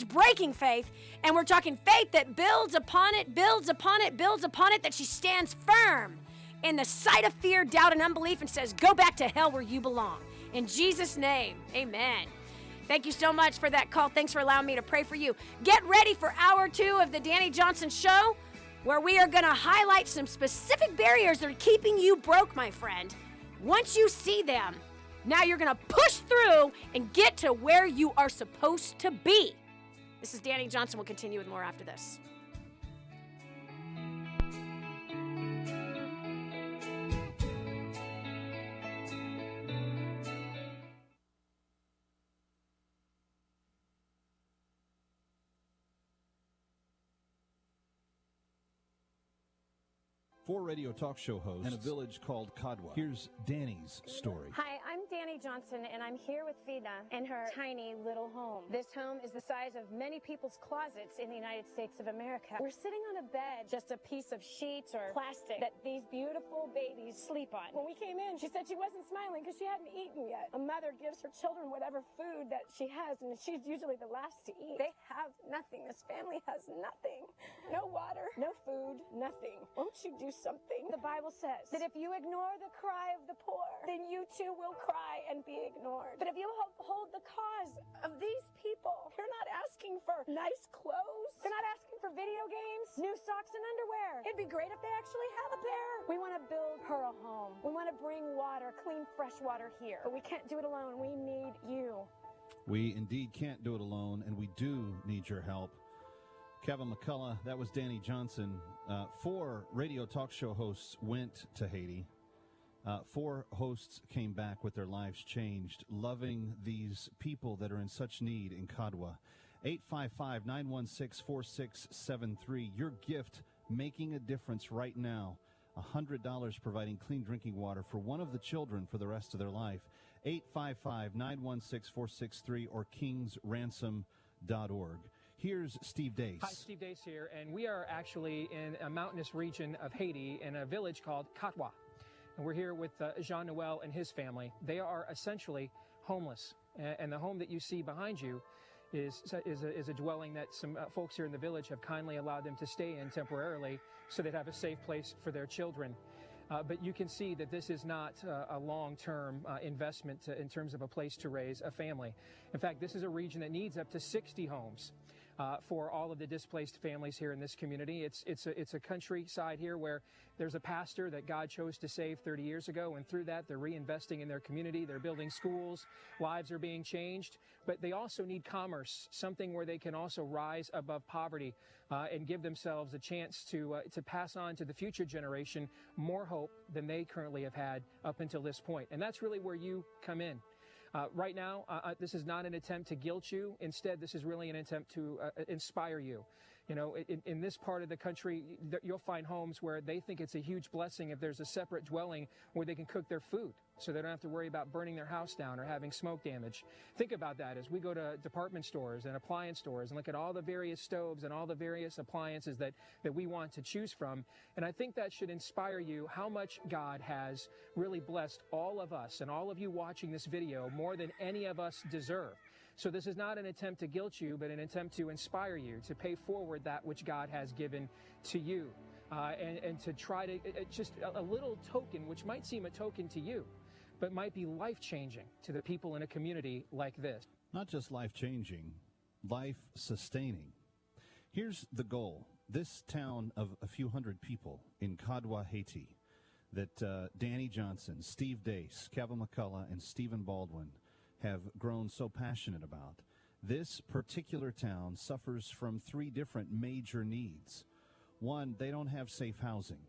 [SPEAKER 1] breaking faith. And we're talking faith that builds upon it, builds upon it, builds upon it, that she stands firm in the sight of fear, doubt, and unbelief and says, go back to hell where you belong. In Jesus' name, amen. Thank you so much for that call. Thanks for allowing me to pray for you. Get ready for hour 2 of the Dani Johnson Show, where we are going to highlight some specific barriers that are keeping you broke, my friend. Once you see them, now you're going to push through and get to where you are supposed to be. This is Dani Johnson. We'll continue with more after this.
[SPEAKER 3] Four radio talk show hosts in a village called Kadwa. Here's Dani's story.
[SPEAKER 5] Hi, I'm Dani Johnson, and I'm here with Vida in her tiny little home. This home is the size of many people's closets in the United States of America. We're sitting on a bed, just a piece of sheets or plastic that these beautiful babies sleep on. When we came in, she said she wasn't smiling because she hadn't eaten yet. A mother gives her children whatever food that she has, and she's usually the last to eat. They have nothing. This family has nothing. No water, no food, nothing. Won't you do something? The Bible says that if you ignore the cry of the poor, then you too will cry and be ignored. But if you uphold the cause of these people, they're not asking for nice clothes. They're not asking for video games, new socks and underwear. It'd be great if they actually have a pair. We want to build her a home. We want to bring water, clean, fresh water here. But we can't do it alone. We need you.
[SPEAKER 3] We indeed can't do it alone, and we do need your help. Kevin McCullough, that was Dani Johnson. 4 radio talk show hosts went to Haiti. 4 hosts came back with their lives changed, loving these people that are in such need in Kadwa. 855-916-4673. Your gift making a difference right now. $100 providing clean drinking water for one of the children for the rest of their life. 855-916-4663 or kingsransom.org. Here's Steve Dace.
[SPEAKER 14] Hi, Steve Dace here, and we are actually in a mountainous region of Haiti in a village called Katwa. And we're here with Jean-Noel and his family. They are essentially homeless, and the home that you see behind you is a dwelling that some folks here in the village have kindly allowed them to stay in temporarily so they'd have a safe place for their children. But you can see that this is not a long-term investment in terms of a place to raise a family. In fact, this is a region that needs up to 60 homes for all of the displaced families here in this community. It's a countryside here where there's a pastor that God chose to save 30 years ago, and through that, they're reinvesting in their community. They're building schools. Lives are being changed. But they also need commerce, something where they can also rise above poverty and give themselves a chance to pass on to the future generation more hope than they currently have had up until this point. And that's really where you come in. Right now, this is not an attempt to guilt you. Instead, this is really an attempt to inspire you. You know, in this part of the country, you'll find homes where they think it's a huge blessing if there's a separate dwelling where they can cook their food, so they don't have to worry about burning their house down or having smoke damage. Think about that as we go to department stores and appliance stores and look at all the various stoves and all the various appliances that we want to choose from. And I think that should inspire you how much God has really blessed all of us and all of you watching this video more than any of us deserve. So this is not an attempt to guilt you, but an attempt to inspire you to pay forward that which God has given to you. And to try to, just a little token, which might seem a token to you, but might be life-changing to the people in a community like this.
[SPEAKER 3] Not just life-changing, life-sustaining. Here's the goal. This town of a few hundred people in Kadwa, Haiti, that Dani Johnson, Steve Dace, Kevin McCullough, and Stephen Baldwin have grown so passionate about. This particular town suffers from 3 different major needs. One, they don't have safe housing.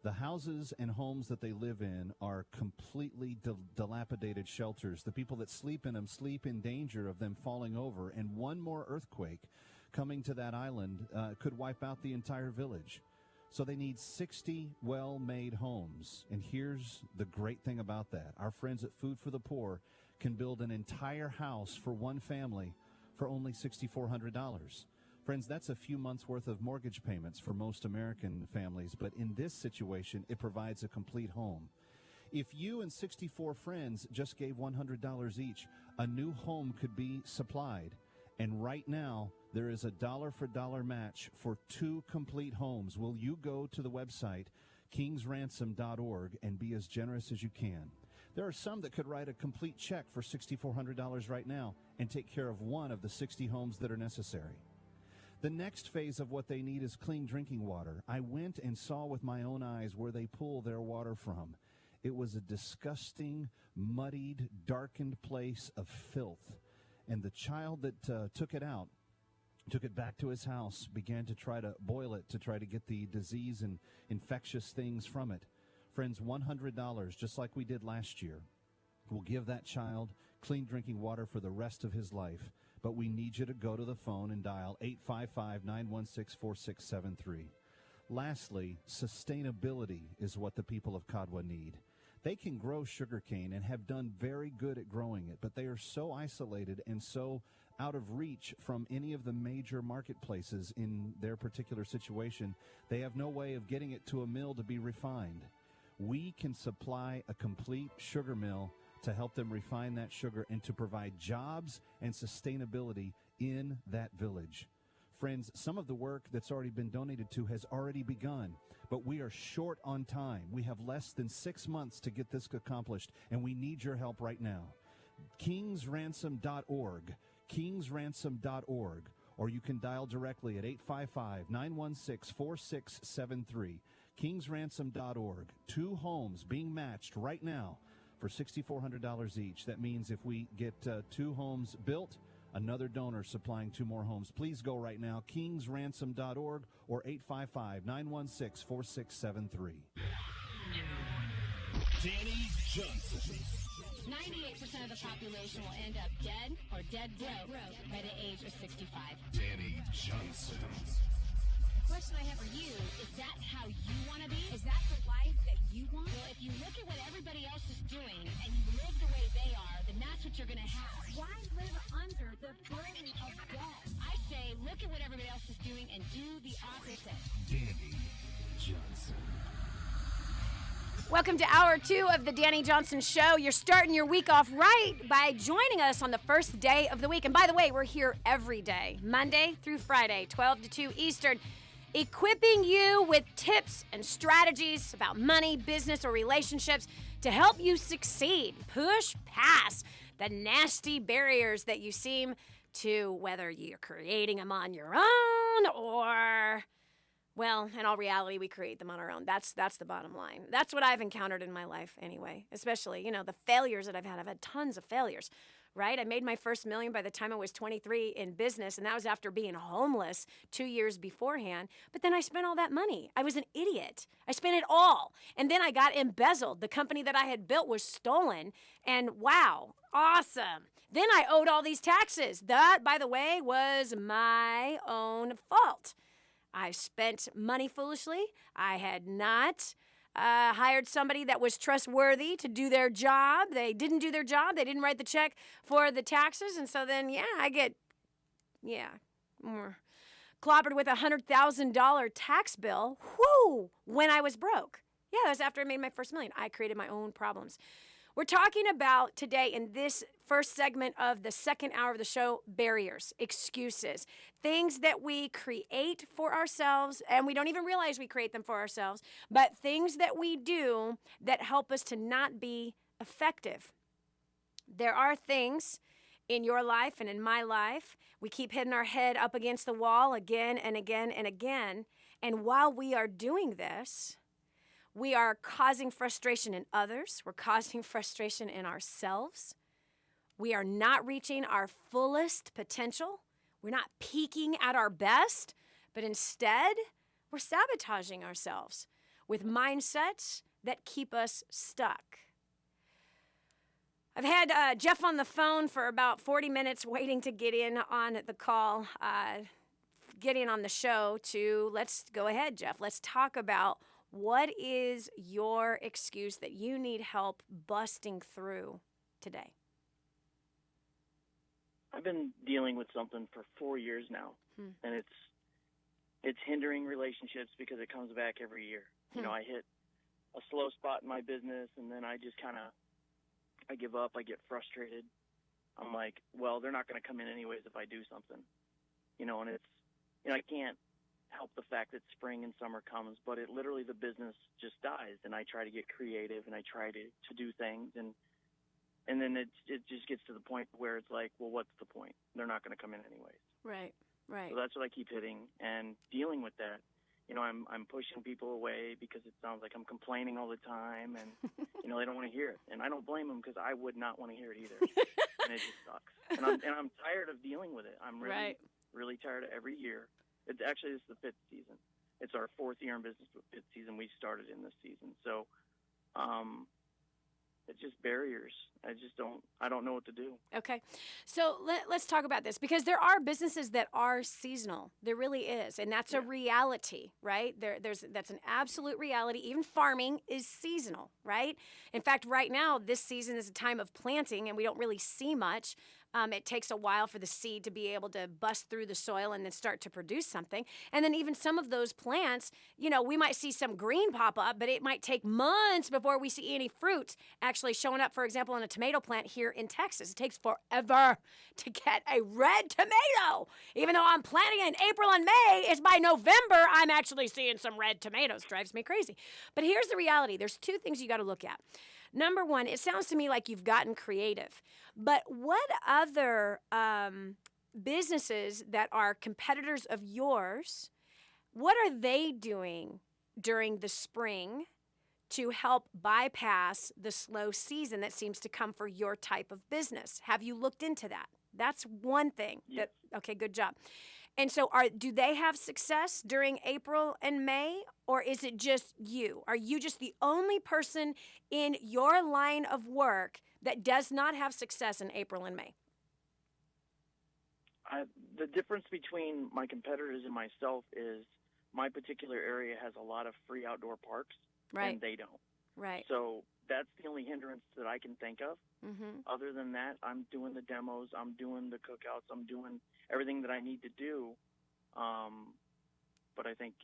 [SPEAKER 3] The houses and homes that they live in are completely dilapidated shelters. The people that sleep in them sleep in danger of them falling over, and one more earthquake coming to that island could wipe out the entire village. So they need 60 well-made homes. And here's the great thing about that. Our friends at Food for the Poor can build an entire house for one family for only $6,400. Friends, that's a few months' worth of mortgage payments for most American families, but in this situation, it provides a complete home. If you and 64 friends just gave $100 each, a new home could be supplied. And right now, there is a dollar-for-dollar match for 2 complete homes. Will you go to the website, kingsransom.org, and be as generous as you can? There are some that could write a complete check for $6,400 right now and take care of one of the 60 homes that are necessary. The next phase of what they need is clean drinking water. I went and saw with my own eyes where they pull their water from. It was a disgusting, muddied, darkened place of filth. And the child that took it out, took it back to his house, began to try to boil it to try to get the disease and infectious things from it. Friends, $100, just like we did last year, will give that child clean drinking water for the rest of his life. But we need you to go to the phone and dial 855-916-4673. Lastly, sustainability is what the people of Kadwa need. They can grow sugarcane and have done very good at growing it, but they are so isolated and so out of reach from any of the major marketplaces in their particular situation. They have no way of getting it to a mill to be refined. We can supply a complete sugar mill to help them refine that sugar and to provide jobs and sustainability in that village. Friends, some of the work that's already been donated to has already begun, but we are short on time. We have less than 6 months to get this accomplished, and we need your help right now. kingsransom.org, kingsransom.org, or you can dial directly at 855-916-4673. kingsransom.org. 2 homes being matched right now for $6,400 each. That means if we get 2 homes built, another donor supplying 2 more homes. Please go right now, kingsransom.org or 855-916-4673.
[SPEAKER 10] Dani Johnson.
[SPEAKER 15] 98% of the population will end up dead or dead broke by the age of 65.
[SPEAKER 10] Dani Johnson.
[SPEAKER 15] The question I have for you, is that how you want to be? Is that the life that you want? Well, if you look at what everybody else is doing and you live the way they are, then that's what you're going to have. Why live under the burden of debt? I say, look at what everybody else is doing and do the opposite.
[SPEAKER 10] Dani Johnson.
[SPEAKER 1] Welcome to Hour 2 of the Dani Johnson Show. You're starting your week off right by joining us on the first day of the week. And by the way, we're here every day, Monday through Friday, 12 to 2 Eastern, equipping you with tips and strategies about money, business, or relationships to help you succeed. Push past the nasty barriers that you seem to, whether you're creating them on your own or... well, in all reality, we create them on our own. That's the bottom line. That's what I've encountered in my life anyway, especially, the failures that I've had. I've had tons of failures, right? I made my first $1 million by the time I was 23 in business, and that was after being homeless 2 years beforehand. But then I spent all that money. I was an idiot. I spent it all. And then I got embezzled. The company that I had built was stolen, and wow, awesome. Then I owed all these taxes. That, by the way, was my own fault. I spent money foolishly. I had not hired somebody that was trustworthy to do their job. They didn't do their job. They didn't write the check for the taxes. And so then, I get, clobbered with a $100,000 tax bill. Whoo! When I was broke. Yeah, that was after I made my first $1 million. I created my own problems. We're talking about today in this first segment of the second hour of the show, barriers, excuses, things that we create for ourselves, and we don't even realize we create them for ourselves, but things that we do that help us to not be effective. There are things in your life and in my life, we keep hitting our head up against the wall again and again and again, and while we are doing this, we are causing frustration in others. We're causing frustration in ourselves. We are not reaching our fullest potential. We're not peaking at our best, but instead, we're sabotaging ourselves with mindsets that keep us stuck. I've had Jeff on the phone for about 40 minutes waiting to get in on the call, get in on the show let's go ahead, Jeff. Let's talk about what is your excuse that you need help busting through today?
[SPEAKER 16] I've been dealing with something for 4 years now, and it's hindering relationships because it comes back every year. I hit a slow spot in my business, and then I just I give up. I get frustrated. I'm like, well, they're not going to come in anyways if I do something, and it's, I can't help the fact that spring and summer comes, but it literally, the business just dies, and I try to get creative and I try to do things, and then it just gets to the point where it's like, well, what's the point? They're not going to come in anyways. Right. So that's what I keep hitting and dealing with that. I'm pushing people away because it sounds like I'm complaining all the time, and they don't want to hear it, and I don't blame them because I would not want to hear it either, and it just sucks. And I'm tired of dealing with it. I'm really tired of every year. This is the 5th season. It's our 4th year in business, but 5th season we started in this season. So, it's just barriers. I don't know what to do. Okay. So let's talk about this, because there are businesses that are seasonal. There really is. And that's a reality, right? That's an absolute reality. Even farming is seasonal, right? In fact, right now, this season is a time of planting, and we don't really see much
[SPEAKER 1] It takes a while for the seed to be able to bust through the soil and then start to produce something. And then even some of those plants, we might see some green pop up, but it might take months before we see any fruit actually showing up, for example, on a tomato plant here in Texas. It takes forever to get a red tomato. Even though I'm planting it in April and May, it's by November I'm actually seeing some red tomatoes. Drives me crazy. But here's the reality. There's two things you got to look at. Number one, it sounds to me like you've gotten creative. But what other businesses that are competitors of yours, what are they doing during the spring to help bypass the slow season that seems to come for your type of business? Have you looked into that? That's one thing.
[SPEAKER 16] Yes.
[SPEAKER 1] Okay, good job. And so do they have success during April and May, or is it just you? Are you just the only person in your line of work that does not have success in April and May?
[SPEAKER 16] The difference between my competitors and myself is my particular area has a lot of free outdoor parks,
[SPEAKER 1] Right.
[SPEAKER 16] and they don't.
[SPEAKER 1] Right.
[SPEAKER 16] So that's the only hindrance that I can think of.
[SPEAKER 1] Mm-hmm.
[SPEAKER 16] Other than that, I'm doing the demos, I'm doing the cookouts, I'm doing everything that I need to do. But I think,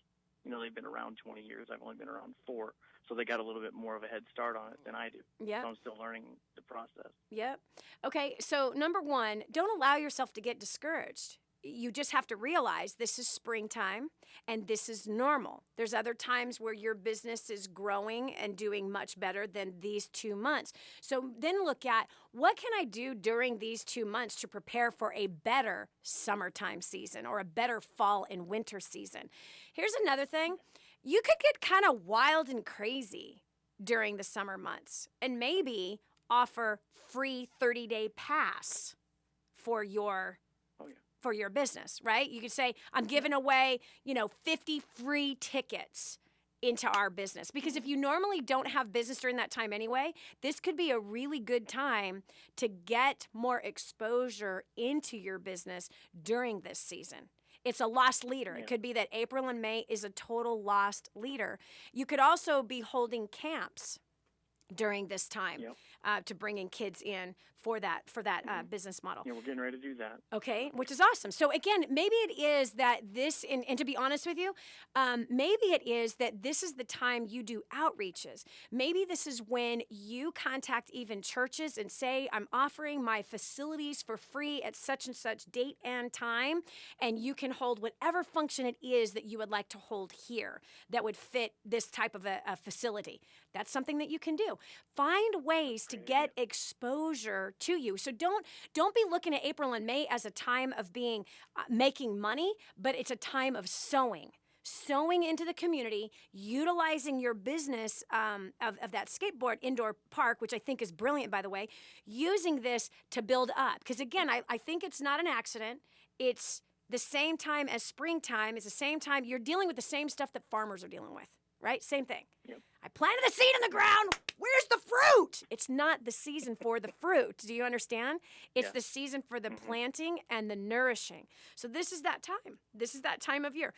[SPEAKER 16] they've been around 20 years. I've only been around 4. So they got a little bit more of a head start on it than I do.
[SPEAKER 1] Yep.
[SPEAKER 16] So I'm still learning the process.
[SPEAKER 1] Yep. Okay, so number one, don't allow yourself to get discouraged. You just have to realize this is springtime and this is normal. There's other times where your business is growing and doing much better than these 2 months. So then look at, what can I do during these 2 months to prepare for a better summertime season or a better fall and winter season? Here's another thing. You could get kind of wild and crazy during the summer months and maybe offer free 30-day pass for your business, right? You could say, I'm giving away, 50 free tickets into our business. Because if you normally don't have business during that time anyway, this could be a really good time to get more exposure into your business during this season. It's a lost leader.
[SPEAKER 16] Yeah.
[SPEAKER 1] It could be that April and May is a total lost leader. You could also be holding camps during this time to bring in kids in for that business model.
[SPEAKER 16] Yeah, we're getting ready to do that.
[SPEAKER 1] Okay, which is awesome. So again, maybe it is that this, and to be honest with you, maybe it is that this is the time you do outreaches. Maybe this is when you contact even churches and say, I'm offering my facilities for free at such and such date and time, and you can hold whatever function it is that you would like to hold here that would fit this type of a facility. That's something that you can do. Find ways to get exposure to you. So don't be looking at April and May as a time of being making money, but it's a time of sowing into the community, utilizing your business of that skateboard indoor park, which I think is brilliant, by the way, using this to build up. Because again, I think it's not an accident. It's the same time as springtime. It's the same time you're dealing with the same stuff that farmers are dealing with, right? Same thing.
[SPEAKER 16] Yep.
[SPEAKER 1] I planted the seed in the ground. Where's the fruit? It's not the season for the fruit. Do you understand? It's the season for the planting and the nourishing. So this is that time. This is that time of year.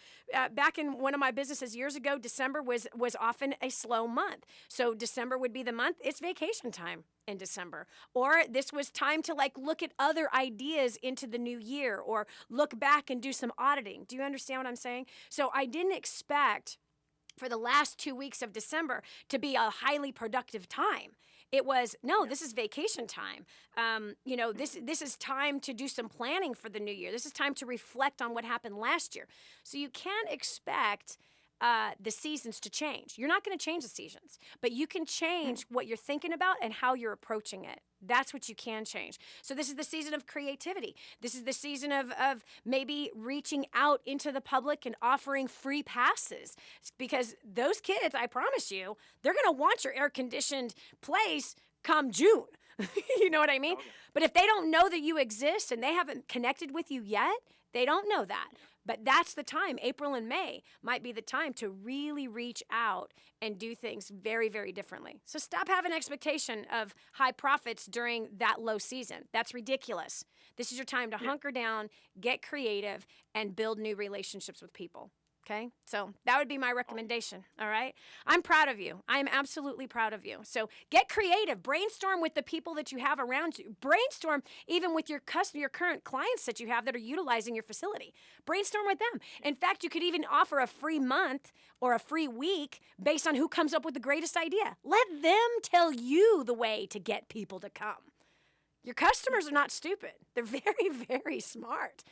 [SPEAKER 1] Back in one of my businesses years ago, December was often a slow month. So December would be the month. It's vacation time in December. Or this was time to look at other ideas into the new year or look back and do some auditing. Do you understand what I'm saying? So I didn't expect for the last 2 weeks of December to be a highly productive time. It was, no, this is vacation time. This is time to do some planning for the new year. This is time to reflect on what happened last year. So you can't expect the seasons to change. You're not going to change the seasons, but you can change what you're thinking about and how you're approaching it. That's what you can change. So this is the season of creativity. This is the season of maybe reaching out into the public and offering free passes, because those kids, I promise you, they're going to want your air-conditioned place come June. You know what I mean? But if they don't know that you exist and they haven't connected with you yet, they don't know that. But that's the time. April and May might be the time to really reach out and do things very, very differently. So stop having expectation of high profits during that low season. That's ridiculous. This is your time to hunker down, get creative, and build new relationships with people. Okay, so that would be my recommendation, all right? I'm proud of you. I am absolutely proud of you. So get creative. Brainstorm with the people that you have around you. Brainstorm even with your current clients that you have that are utilizing your facility. Brainstorm with them. In fact, you could even offer a free month or a free week based on who comes up with the greatest idea. Let them tell you the way to get people to come. Your customers are not stupid. They're very, very smart.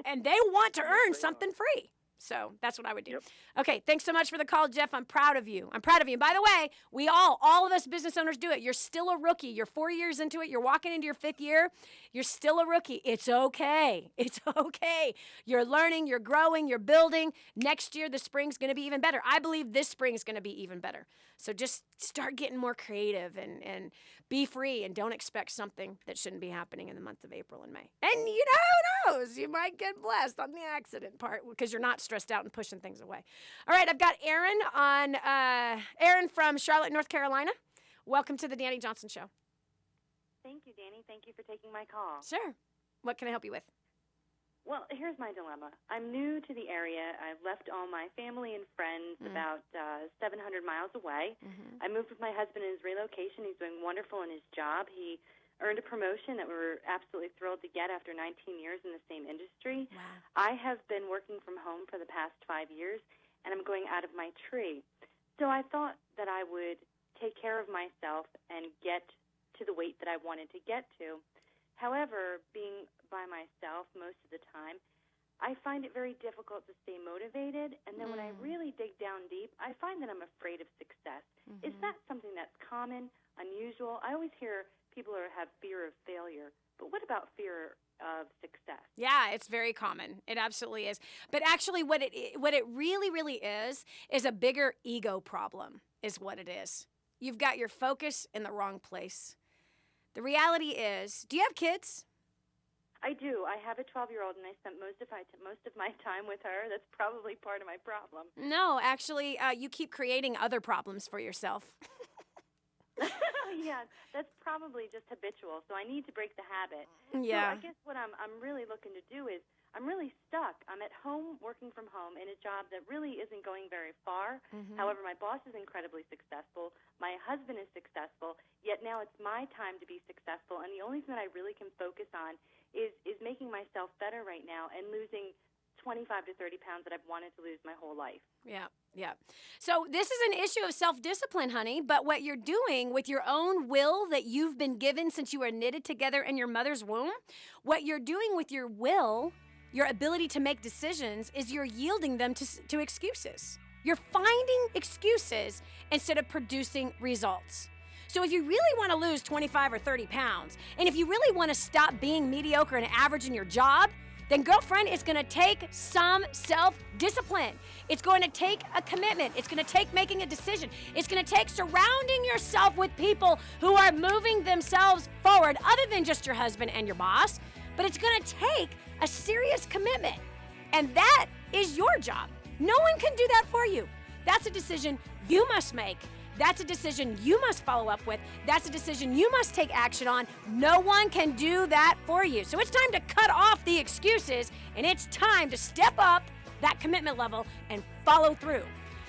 [SPEAKER 1] And they want to earn something free. So that's what I would do. Okay, thanks so much for the call, Jeff. I'm proud of you. I'm proud of you. And by the way, all of us business owners do it. You're still a rookie. You're 4 years into it. You're walking into your 5th year. You're still a rookie. It's okay. It's okay. You're learning, you're growing, you're building. Next year, the spring's going to be even better. I believe this spring is going to be even better. So just start getting more creative and be free and don't expect something that shouldn't be happening in the month of April and May. And you know, who knows? You might get blessed on the accident part because you're not stressed out and pushing things away. All right, I've got Aaron on. Aaron from Charlotte, North Carolina. Welcome to the Dani Johnson Show.
[SPEAKER 17] Thank you, Dani. Thank you for taking my call.
[SPEAKER 1] Sure. What can I help you with?
[SPEAKER 17] Well, here's my dilemma. I'm new to the area. I've left all my family and friends about 700 miles away. I moved with my husband in his relocation. He's doing wonderful in his job. He earned a promotion that we were absolutely thrilled to get after 19 years in the same industry.
[SPEAKER 1] Wow.
[SPEAKER 17] I have been working from home for the past 5 years, and I'm going out of my tree. So I thought that I would take care of myself and get to the weight that I wanted to get to. However, being by myself most of the time, I find it very difficult to stay motivated. And then when I really dig down deep, I find that I'm afraid of success. Is that something that's common, unusual? I always hear people have fear of failure. But what about fear of success?
[SPEAKER 1] Yeah, it's very common. It absolutely is. But actually what it really, really is a bigger ego problem is what it is. You've got your focus in the wrong place. The reality is, do you have kids?
[SPEAKER 17] I do. I have a 12-year-old, and I spent most of my time with her. That's probably part of my problem.
[SPEAKER 1] No, actually, you keep creating other problems for yourself.
[SPEAKER 17] Yeah, that's probably just habitual, so I need to break the habit.
[SPEAKER 1] Yeah.
[SPEAKER 17] So I guess what I'm really looking to do is I'm really stuck. I'm at home working from home in a job that really isn't going very far. However, my boss is incredibly successful. My husband is successful, yet now it's my time to be successful, and the only thing that I really can focus on is making myself better right now and losing 25 to 30 pounds that I've wanted to lose my whole life.
[SPEAKER 1] Yeah, yeah. So this is an issue of self-discipline, honey, but what you're doing with your own will that you've been given since you were knitted together in your mother's womb, what you're doing with your will, your ability to make decisions, is you're yielding them to excuses. You're finding excuses instead of producing results. So if you really want to lose 25 or 30 pounds, and if you really want to stop being mediocre and average in your job, then girlfriend, it's going to take some self-discipline. It's going to take a commitment. It's going to take making a decision. It's going to take surrounding yourself with people who are moving themselves forward, other than just your husband and your boss. But it's going to take a serious commitment. And that is your job. No one can do that for you. That's a decision you must make. That's a decision you must follow up with. That's a decision you must take action on. No one can do that for you. So it's time to cut off the excuses, and it's time to step up that commitment level and follow through.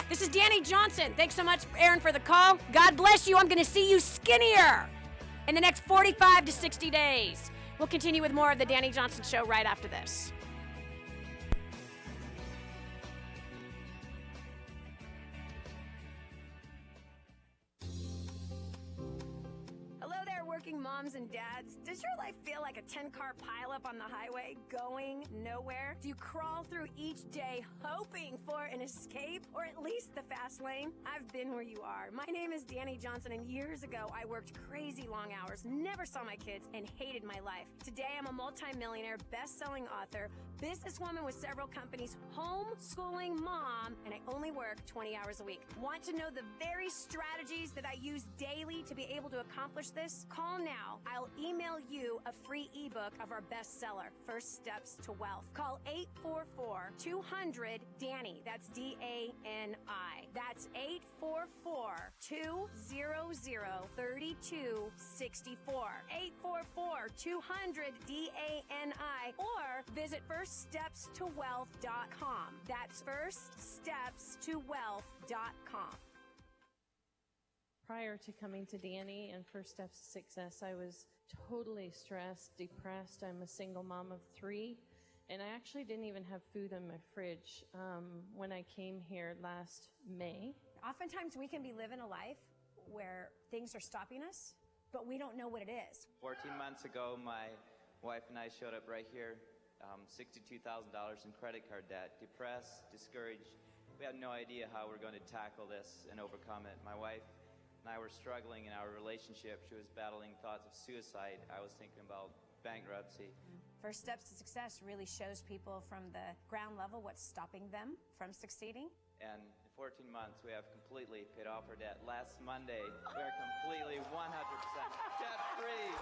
[SPEAKER 1] This is Dani Johnson. Thanks so much, Aaron, for the call. God bless you. I'm going to see you skinnier in the next 45 to 60 days. We'll continue with more of the Dani Johnson Show right after this. Working moms and dads, does your life feel like a 10-car pileup on the highway going nowhere? Do you crawl through each day hoping for an escape or at least the fast lane? I've been where you are. My name is Dani Johnson, and years ago I worked crazy long hours, never saw my kids, and hated my life. Today I'm a multi-millionaire, best-selling author, businesswoman with several companies, homeschooling mom, and I only work 20 hours a week. Want to know the very strategies that I use daily to be able to accomplish this? Call
[SPEAKER 7] Call now. I'll email you a free ebook of our bestseller, First Steps to Wealth. Call 844-200-DANI. That's D-A-N-I. That's 844-200-3264. 844-200-DANI. Or visit firststepstowealth.com. That's firststepstowealth.com.
[SPEAKER 6] Prior to coming to Dani and First Steps to Success, I was totally stressed, depressed. I'm a single mom of 3, and I actually didn't even have food in my fridge when I came here last May.
[SPEAKER 7] Oftentimes we can be living a life where things are stopping us, but we don't know what it is.
[SPEAKER 8] 14 months ago, my wife and I showed up right here, $62,000 in credit card debt, depressed, discouraged. We had no idea how we're going to tackle this and overcome it. My wife and I were struggling in our relationship. She was battling thoughts of suicide. I was thinking about bankruptcy.
[SPEAKER 7] First Steps to Success really shows people from the ground level what's stopping them from succeeding.
[SPEAKER 8] And in 14 months, we have completely paid off our debt. Last Monday, we are completely 100% debt-free.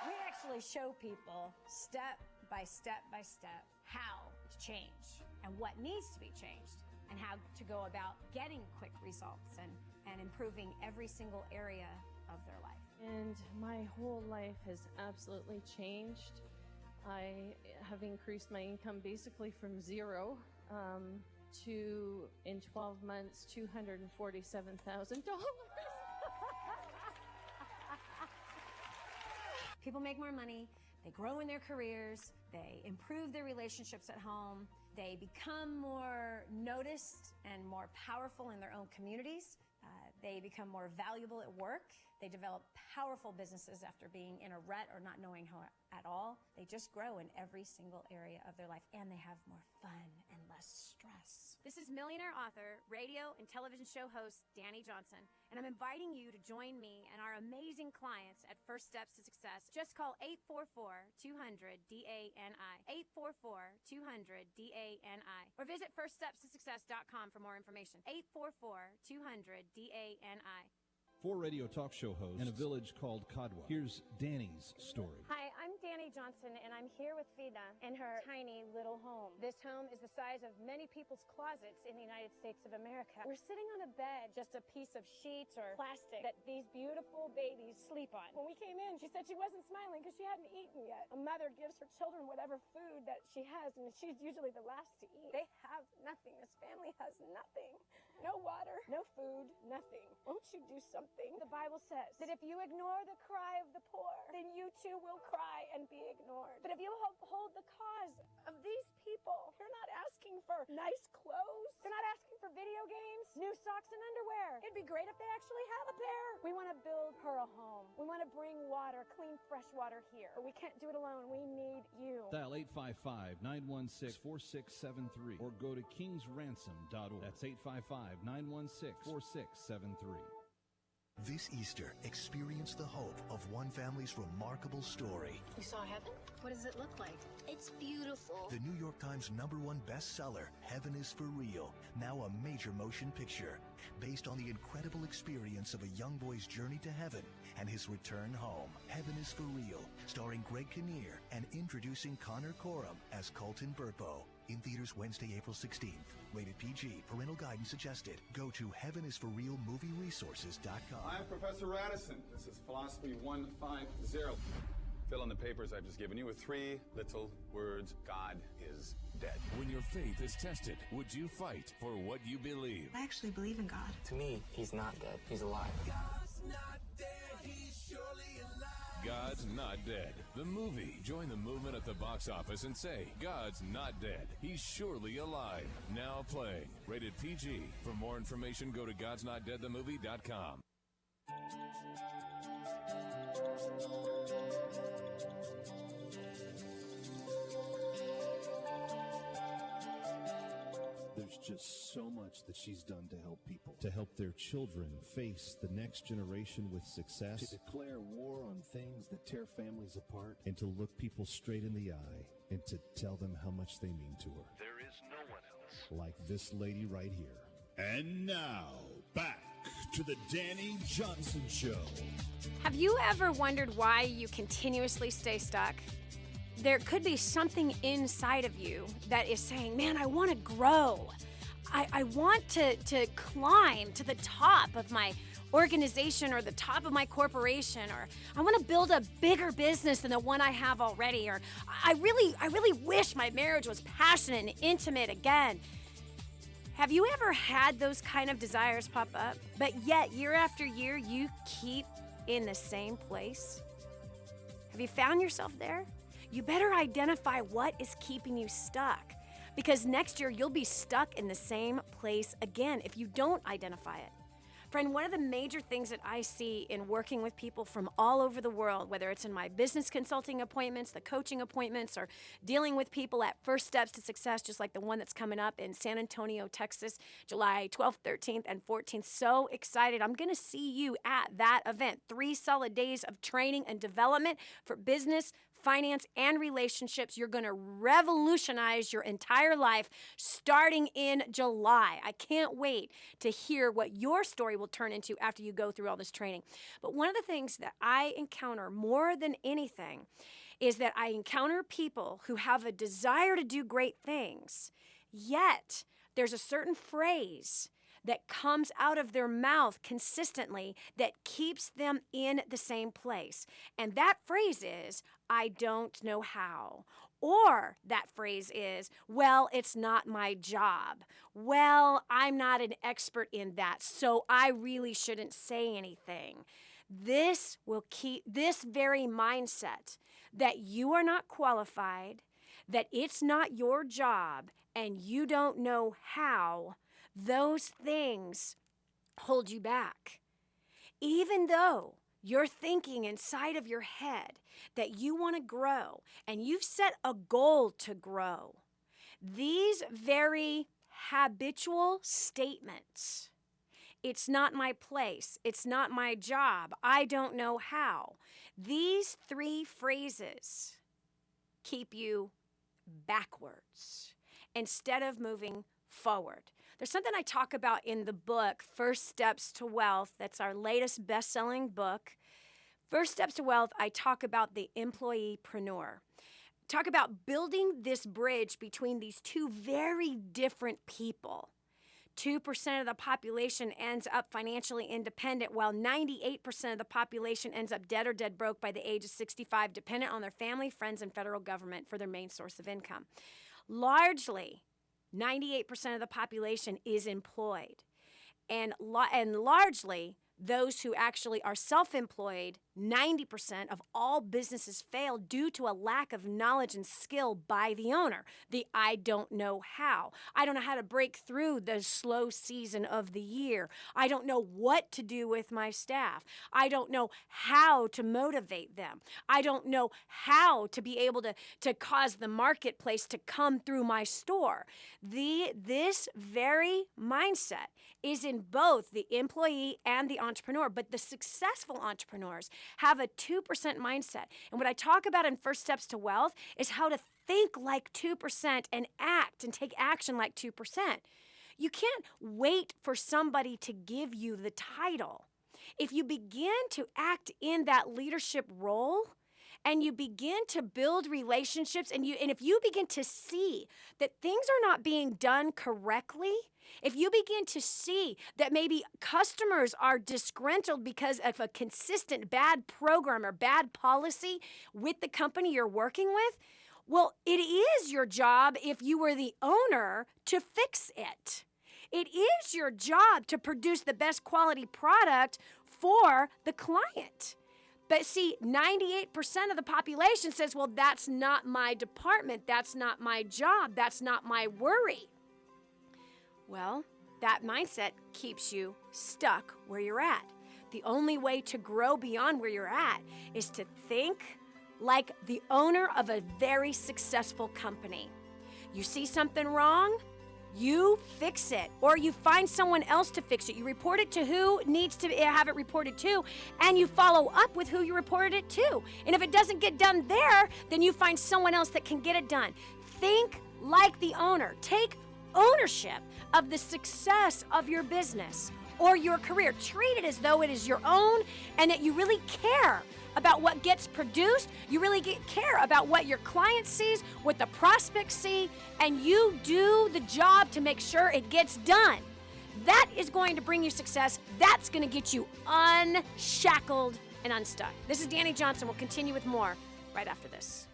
[SPEAKER 7] We actually show people step by step by step how to change and what needs to be changed and how to go about getting quick results and improving every single area of their life.
[SPEAKER 6] And my whole life has absolutely changed. I have increased my income basically from zero to, in 12 months, $247,000.
[SPEAKER 7] People make more money, they grow in their careers, they improve their relationships at home, they become more noticed and more powerful in their own communities. They become more valuable at work. They develop powerful businesses after being in a rut or not knowing how at all. They just grow in every single area of their life, and they have more fun and less stress. This is millionaire author, radio and television show host Dani Johnson, and I'm inviting you to join me and our amazing clients at First Steps to Success. Just call 844-200-DANI, 844-200-DANI, or visit firststepstosuccess.com for more information. 844-200-DANI.
[SPEAKER 3] 4 radio talk show hosts in a village called Kadwa. Here's Dani's story.
[SPEAKER 5] Hi, I'm Dani Johnson, and I'm here with Fida in her tiny little home. This home is the size of many people's closets in the United States of America. We're sitting on a bed, just a piece of sheets or plastic that these beautiful babies sleep on. When we came in, she said she wasn't smiling because she hadn't eaten yet. A mother gives her children whatever food that she has, and she's usually the last to eat. They have nothing. This family has nothing. No water, no food, nothing. Won't you do something? The Bible says that if you ignore the cry of the poor, then you too will cry and be ignored. But if you uphold the cause of these people, you're not asking for nice clothes. You're not asking for video games, new socks and underwear. It'd be great if they actually have a pair. We want to build her a home. We want to bring water, clean, fresh water here. But we can't do it alone. We need you.
[SPEAKER 3] Dial 855-916-4673 or go to kingsransom.org. That's 855-916-4673.
[SPEAKER 18] This Easter, experience the hope of one family's remarkable story.
[SPEAKER 15] You saw heaven? What does it look like? It's beautiful.
[SPEAKER 18] The New York Times #1 bestseller, Heaven is for Real, now a major motion picture, based on the incredible experience of a young boy's journey to heaven and his return home. Heaven is for Real, starring Greg Kinnear and introducing Connor Coram as Colton Burpo. In theaters Wednesday, April 16th. Rated PG. Parental guidance suggested. Go to heavenisforrealmovieresources.com.
[SPEAKER 19] I'm Professor Radisson. This is Philosophy 150. Fill in the papers I've just given you with 3 little words. God is dead.
[SPEAKER 20] When your faith is tested, would you fight for what you believe?
[SPEAKER 21] I actually believe in God.
[SPEAKER 22] To me, he's not dead. He's alive.
[SPEAKER 20] God's not dead. He's surely alive. God's Not Dead, the movie. Join the movement at the box office and say, God's not dead. He's surely alive. Now playing. Rated PG. For more information, go to godsnotdeadthemovie.com.
[SPEAKER 3] There's just so much that she's done to help people, to help their children face the next generation with success, to declare war on things that tear families apart, and to look people straight in the eye and to tell them how much they mean to her.
[SPEAKER 9] There is no one else.
[SPEAKER 3] Like this lady right here.
[SPEAKER 10] And now, back
[SPEAKER 3] to the Dani Johnson Show.
[SPEAKER 1] Have you ever wondered why you continuously stay stuck? There could be something inside of you that is saying, man, I want to grow. I want to climb to the top of my organization or the top of my corporation, or I want to build a bigger business than the one I have already, or I really wish my marriage was passionate and intimate again. Have you ever had those kind of desires pop up, but yet year after year you keep in the same place? Have you found yourself there? You better identify what is keeping you stuck, because next year you'll be stuck in the same place again if you don't identify it. Friend, one of the major things that I see in working with people from all over the world, whether it's in my business consulting appointments, the coaching appointments, or dealing with people at First Steps to Success, just like the one that's coming up in San Antonio, Texas, July 12th, 13th, and 14th. So excited. I'm going to see you at that event. 3 solid days of training and development for business, finance, and relationships. You're going to revolutionize your entire life starting in July. I can't wait to hear what your story will turn into after you go through all this training. But one of the things that I encounter more than anything is that I encounter people who have a desire to do great things, yet there's a certain phrase that comes out of their mouth consistently that keeps them in the same place. And that phrase is, I don't know how. Or that phrase is, well, it's not my job. Well, I'm not an expert in that, so I really shouldn't say anything. This will keep this very mindset that you are not qualified, that it's not your job, and you don't know how. Those things hold you back. Even though you're thinking inside of your head that you want to grow and you've set a goal to grow, these very habitual statements, it's not my place, it's not my job, I don't know how, these 3 phrases keep you backwards instead of moving forward. There's something I talk about in the book, First Steps to Wealth. That's our latest best-selling book. First Steps to Wealth, I talk about the employeepreneur. Talk about building this bridge between these 2 very different people. 2% of the population ends up financially independent, while 98% of the population ends up dead or dead broke by the age of 65, dependent on their family, friends, and federal government for their main source of income. Largely, 98% of the population is employed, and largely those who actually are self-employed, 90% of all businesses fail due to a lack of knowledge and skill by the owner. The I don't know how. I don't know how to break through the slow season of the year. I don't know what to do with my staff. I don't know how to motivate them. I don't know how to be able to cause the marketplace to come through my store. This very mindset is in both the employee and the entrepreneur, but the successful entrepreneurs have a 2% mindset. And what I talk about in First Steps to Wealth is how to think like 2% and act and take action like 2%. You can't wait for somebody to give you the title. If you begin to act in that leadership role, and you begin to build relationships, and if you begin to see that things are not being done correctly, if you begin to see that maybe customers are disgruntled because of a consistent bad program or bad policy with the company you're working with, well, it is your job, if you were the owner, to fix it. It is your job to produce the best quality product for the client. But see, 98% of the population says, well, that's not my department, that's not my job, that's not my worry. Well, that mindset keeps you stuck where you're at. The only way to grow beyond where you're at is to think like the owner of a very successful company. You see something wrong, you fix it, or you find someone else to fix it. You report it to who needs to have it reported to, and you follow up with who you reported it to. And if it doesn't get done there, then you find someone else that can get it done. Think like the owner. Take ownership of the success of your business or your career. Treat it as though it is your own and that you really care about what gets produced. You really care about what your client sees, what the prospects see, and you do the job to make sure it gets done. That is going to bring you success. That's going to get you unshackled and unstuck. This is Dani Johnson. We'll continue with more right after this.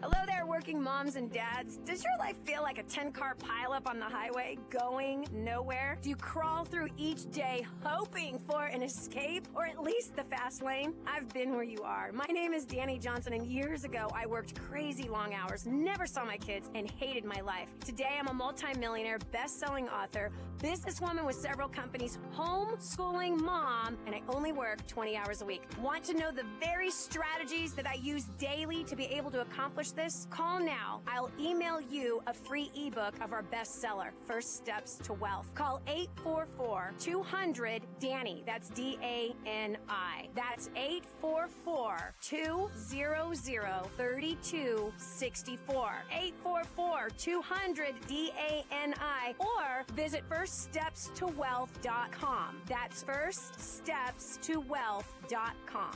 [SPEAKER 1] Hello there, working moms and dads. Does your life feel like a 10-car pileup on the highway going nowhere? Do you crawl through each day hoping for an escape or at least the fast lane? I've been where you are. My name is Dani Johnson, and years ago I worked crazy long hours, never saw my kids, and hated my life. Today I'm a multi-millionaire, best-selling author, businesswoman with several companies, homeschooling mom, and I only work 20 hours a week. Want to know the very strategies that I use daily to be able to accomplish this? Call now. I'll email you a free ebook of our bestseller, First Steps to Wealth. Call 844-200-DANI. That's D-A-N-I. That's 844-200-3264. 844-200-DANI. Or visit firststepstowealth.com. That's firststepstowealth.com.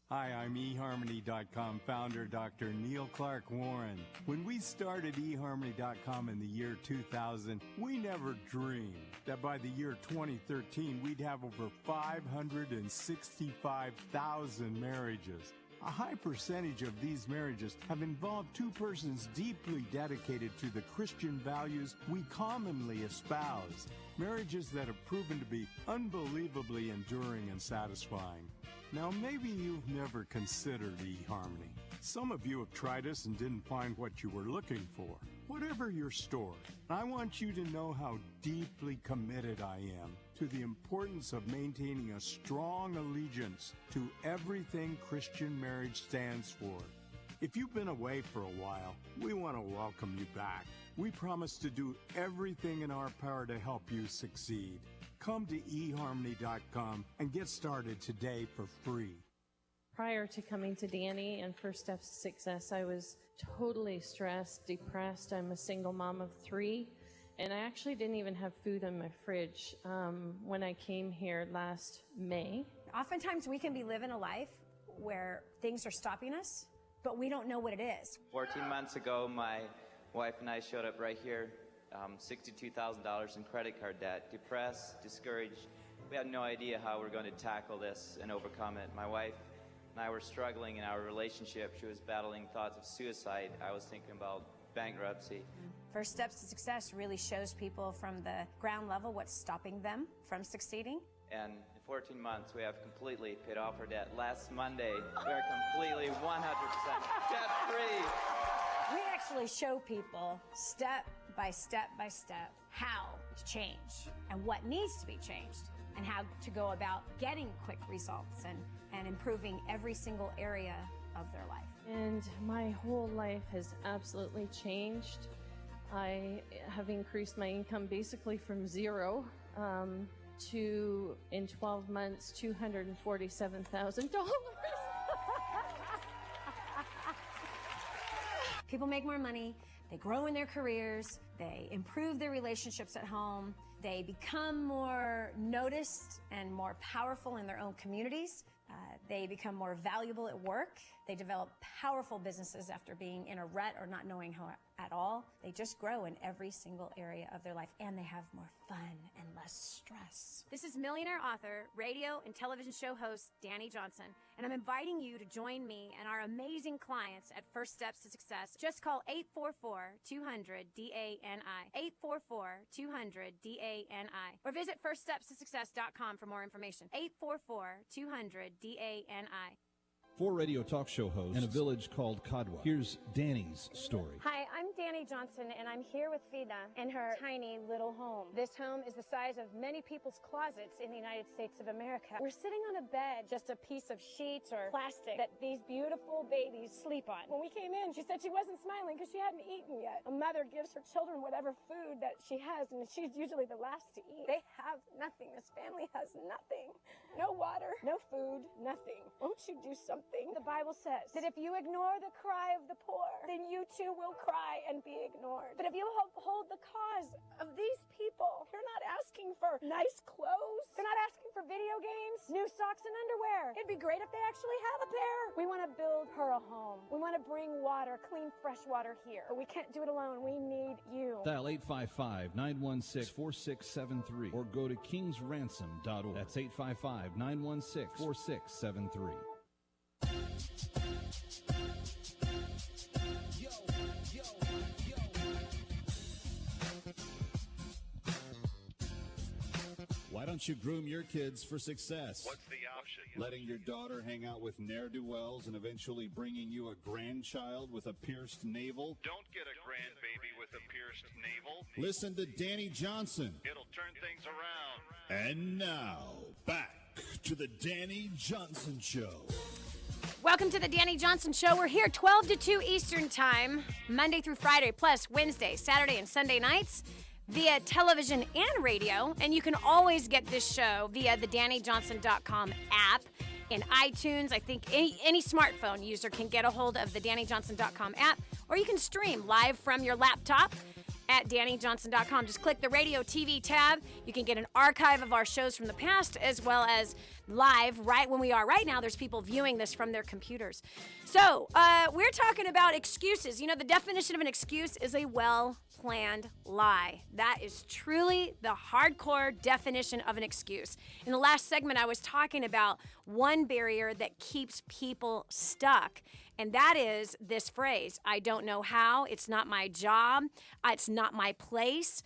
[SPEAKER 4] Hi, I'm eHarmony.com founder Dr. Neil Clark Warren. When we started eHarmony.com in the year 2000, we never dreamed that by the year 2013 we'd have over 565,000 marriages. A high percentage of these marriages have involved two persons deeply dedicated to the Christian values we commonly espouse. Marriages that have proven to be unbelievably enduring and satisfying. Now, maybe you've never considered eHarmony. Some of you have tried us and didn't find what you were looking for. Whatever your story, I want you to know how deeply committed I am to the importance of maintaining a strong allegiance to everything Christian marriage stands for. If you've been away for a while, we want to welcome you back. We promise to do everything in our power to help you succeed. Come to eHarmony.com and get started today for free.
[SPEAKER 6] Prior to coming to Dani and First Steps to Success, I was totally stressed, depressed. I'm a single mom of 3, and I actually didn't even have food in my fridge when I came here last May.
[SPEAKER 7] Oftentimes we can be living a life where things are stopping us, but we don't know what it is.
[SPEAKER 8] 14 months ago, my wife and I showed up right here, $62,000 in credit card debt, depressed, discouraged. We had no idea how we're going to tackle this and overcome it. My wife and I were struggling in our relationship. She was battling thoughts of suicide. I was thinking about bankruptcy.
[SPEAKER 7] First Steps to Success really shows people from the ground level what's stopping them from succeeding.
[SPEAKER 8] And in 14 months, we have completely paid off our debt. Last Monday, we are completely 100% debt-free.
[SPEAKER 7] We actually show people step by step by step how to change and what needs to be changed and how to go about getting quick results and improving every single area of their life.
[SPEAKER 6] And my whole life has absolutely changed. I have increased my income basically from zero to, in 12 months, $247,000.
[SPEAKER 7] People make more money, they grow in their careers, they improve their relationships at home, they become more noticed and more powerful in their own communities. They become more valuable at work. They develop powerful businesses after being in a rut or not knowing how at all. They just grow in every single area of their life, and they have more fun and less stress.
[SPEAKER 1] This is millionaire author, radio, and television show host Dani Johnson, and I'm inviting you to join me and our amazing clients at First Steps to Success. Just call 844-200-DANI, 844-200-DANI, or visit firststepstosuccess.com for more information. 844-200-DANI.
[SPEAKER 3] 4 radio talk show hosts in a village called Kadwa. Here's Dani's story.
[SPEAKER 5] Hi, I'm Dani Johnson, and I'm here with Vida in her tiny little home. This home is the size of many people's closets in the United States of America. We're sitting on a bed, just a piece of sheets or plastic that these beautiful babies sleep on. When we came in, she said she wasn't smiling because she hadn't eaten yet. A mother gives her children whatever food that she has, and she's usually the last to eat. They have nothing. This family has nothing. No water, no food, nothing. Won't you do something? The Bible says that if you ignore the cry of the poor, then you too will cry and be ignored. But if you uphold the cause of these people, they're not asking for nice clothes. They're not asking for video games, new socks and underwear. It'd be great if they actually have a pair. We want to build her a home. We want to bring water, clean, fresh water here. But we can't do it alone. We need you.
[SPEAKER 3] Dial 855-916-4673 or go to kingsransom.org. That's 855-916-4673.
[SPEAKER 10] Why don't you groom your kids for success?
[SPEAKER 9] What's the option?
[SPEAKER 10] Letting your daughter hang out with ne'er-do-wells and eventually bringing you a grandchild with a pierced navel?
[SPEAKER 9] Don't get a grandbaby with a pierced navel.
[SPEAKER 10] Listen to Dani Johnson.
[SPEAKER 9] It'll turn things around.
[SPEAKER 10] And now, back to the Dani Johnson Show.
[SPEAKER 1] Welcome to the Dani Johnson Show. We're here 12 to 2 Eastern Time, Monday through Friday, plus Wednesday, Saturday, and Sunday nights via television and radio. And you can always get this show via the DaniJohnson.com app in iTunes. I think any smartphone user can get a hold of the DaniJohnson.com app, or you can stream live from your laptop at DaniJohnson.com. Just click the radio TV tab. You can get an archive of our shows from the past as well as live right when we are right now. There's people viewing this from their computers. So we're talking about excuses. You know, the definition of an excuse is a well-planned lie. That is truly the hardcore definition of an excuse. In the last segment, I was talking about one barrier that keeps people stuck. And that is this phrase, I don't know how, it's not my job, it's not my place.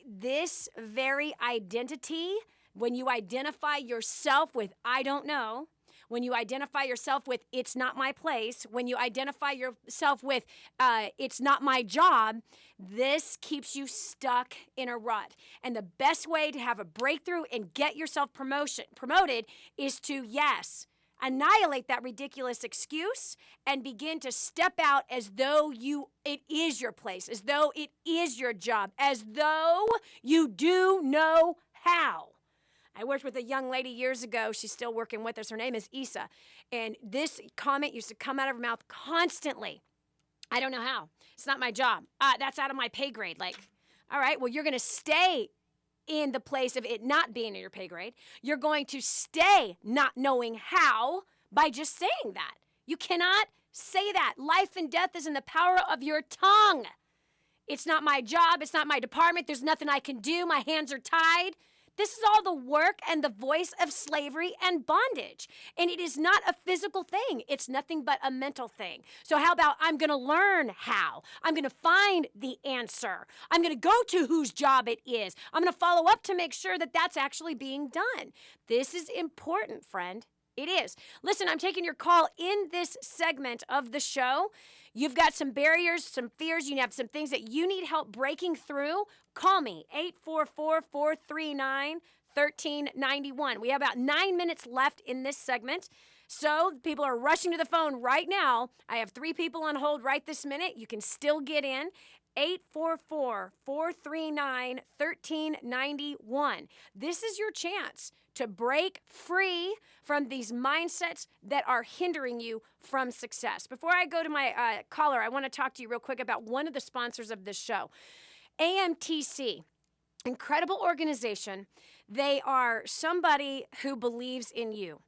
[SPEAKER 1] This very identity, when you identify yourself with I don't know, when you identify yourself with it's not my place, when you identify yourself with it's not my job, this keeps you stuck in a rut. And the best way to have a breakthrough and get yourself promoted is to, yes, annihilate that ridiculous excuse and begin to step out as though it is your place, as though it is your job, as though you do know how. I worked with a young lady years ago. She's still working with us. Her name is Isa. And this comment used to come out of her mouth constantly. I don't know how. It's not my job. That's out of my pay grade. Like, all right, well, you're going to stay in the place of it not being in your pay grade. You're going to stay not knowing how by just saying that. You cannot say that. Life and death is in the power of your tongue. It's not my job. It's not my department. There's nothing I can do. My hands are tied. This is all the work and the voice of slavery and bondage. And it is not a physical thing. It's nothing but a mental thing. So how about I'm going to learn how? I'm going to find the answer. I'm going to go to whose job it is. I'm going to follow up to make sure that that's actually being done. This is important, friend. It is. Listen, I'm taking your call in this segment of the show. You've got some barriers, some fears. You have some things that you need help breaking through. Call me, 844-439-1391. We have about 9 minutes left in this segment. So people are rushing to the phone right now. I have 3 people on hold right this minute. You can still get in. 844-439-1391. This is your chance to break free from these mindsets that are hindering you from success. Before I go to my caller, I want to talk to you real quick about one of the sponsors of this show. AMTC, incredible organization. They are somebody who believes in you.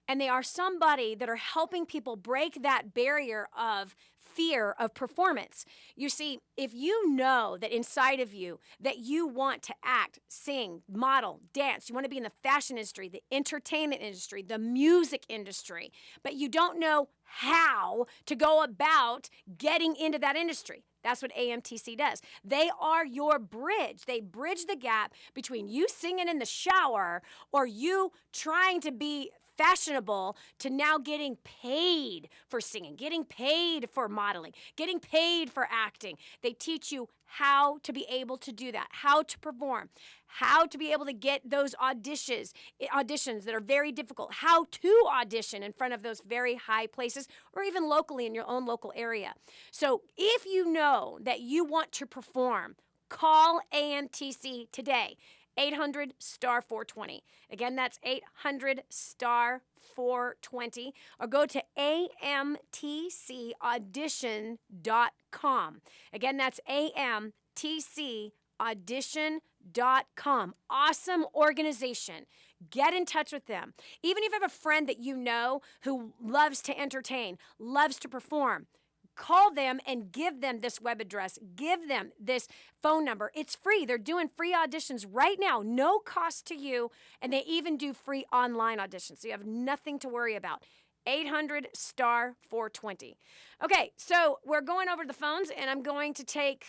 [SPEAKER 1] And they are somebody that are helping people break that barrier of fear of performance. You see, if you know that inside of you that you want to act, sing, model, dance, you want to be in the fashion industry, the entertainment industry, the music industry, but you don't know how to go about getting into that industry. That's what AMTC does. They are your bridge. They bridge the gap between you singing in the shower or you trying to be fashionable to now getting paid for singing, getting paid for modeling, getting paid for acting. They teach you how to be able to do that, how to perform, how to be able to get those auditions that are very difficult, how to audition in front of those very high places or even locally in your own local area. So if you know that you want to perform, call AMTC today. 800-STAR-420. Again, that's 800-STAR-420. Or go to amtcaudition.com. Again, that's amtcaudition.com. Awesome organization. Get in touch with them. Even if you have a friend that you know who loves to entertain, loves to perform, call them and give them this web address. Give them this phone number. It's free. They're doing free auditions right now, no cost to you, and they even do free online auditions, so you have nothing to worry about. 800-STAR-420. Okay, so we're going over to the phones, and I'm going to take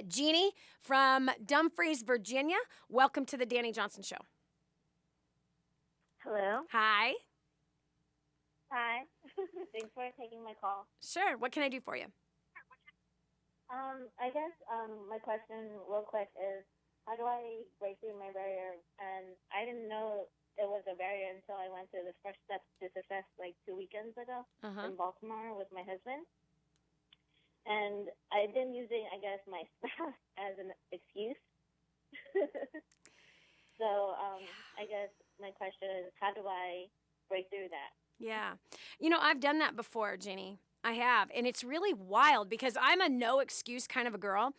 [SPEAKER 1] Jeannie from Dumfries, Virginia. Welcome to the Dani Johnson Show.
[SPEAKER 2] Hello.
[SPEAKER 1] Hi.
[SPEAKER 2] Hi. Thanks for taking my call.
[SPEAKER 1] Sure. What can I do for you?
[SPEAKER 2] I guess my question real quick is, how do I break through my barrier? And I didn't know it was a barrier until I went to the First Steps to Success like 2 weekends ago in Baltimore with my husband. And I've been using, I guess, my spouse as an excuse. So I guess my question is, how do I break through that?
[SPEAKER 1] Yeah. You know, I've done that before, Jenny. I have. And it's really wild because I'm a no excuse kind of a girl.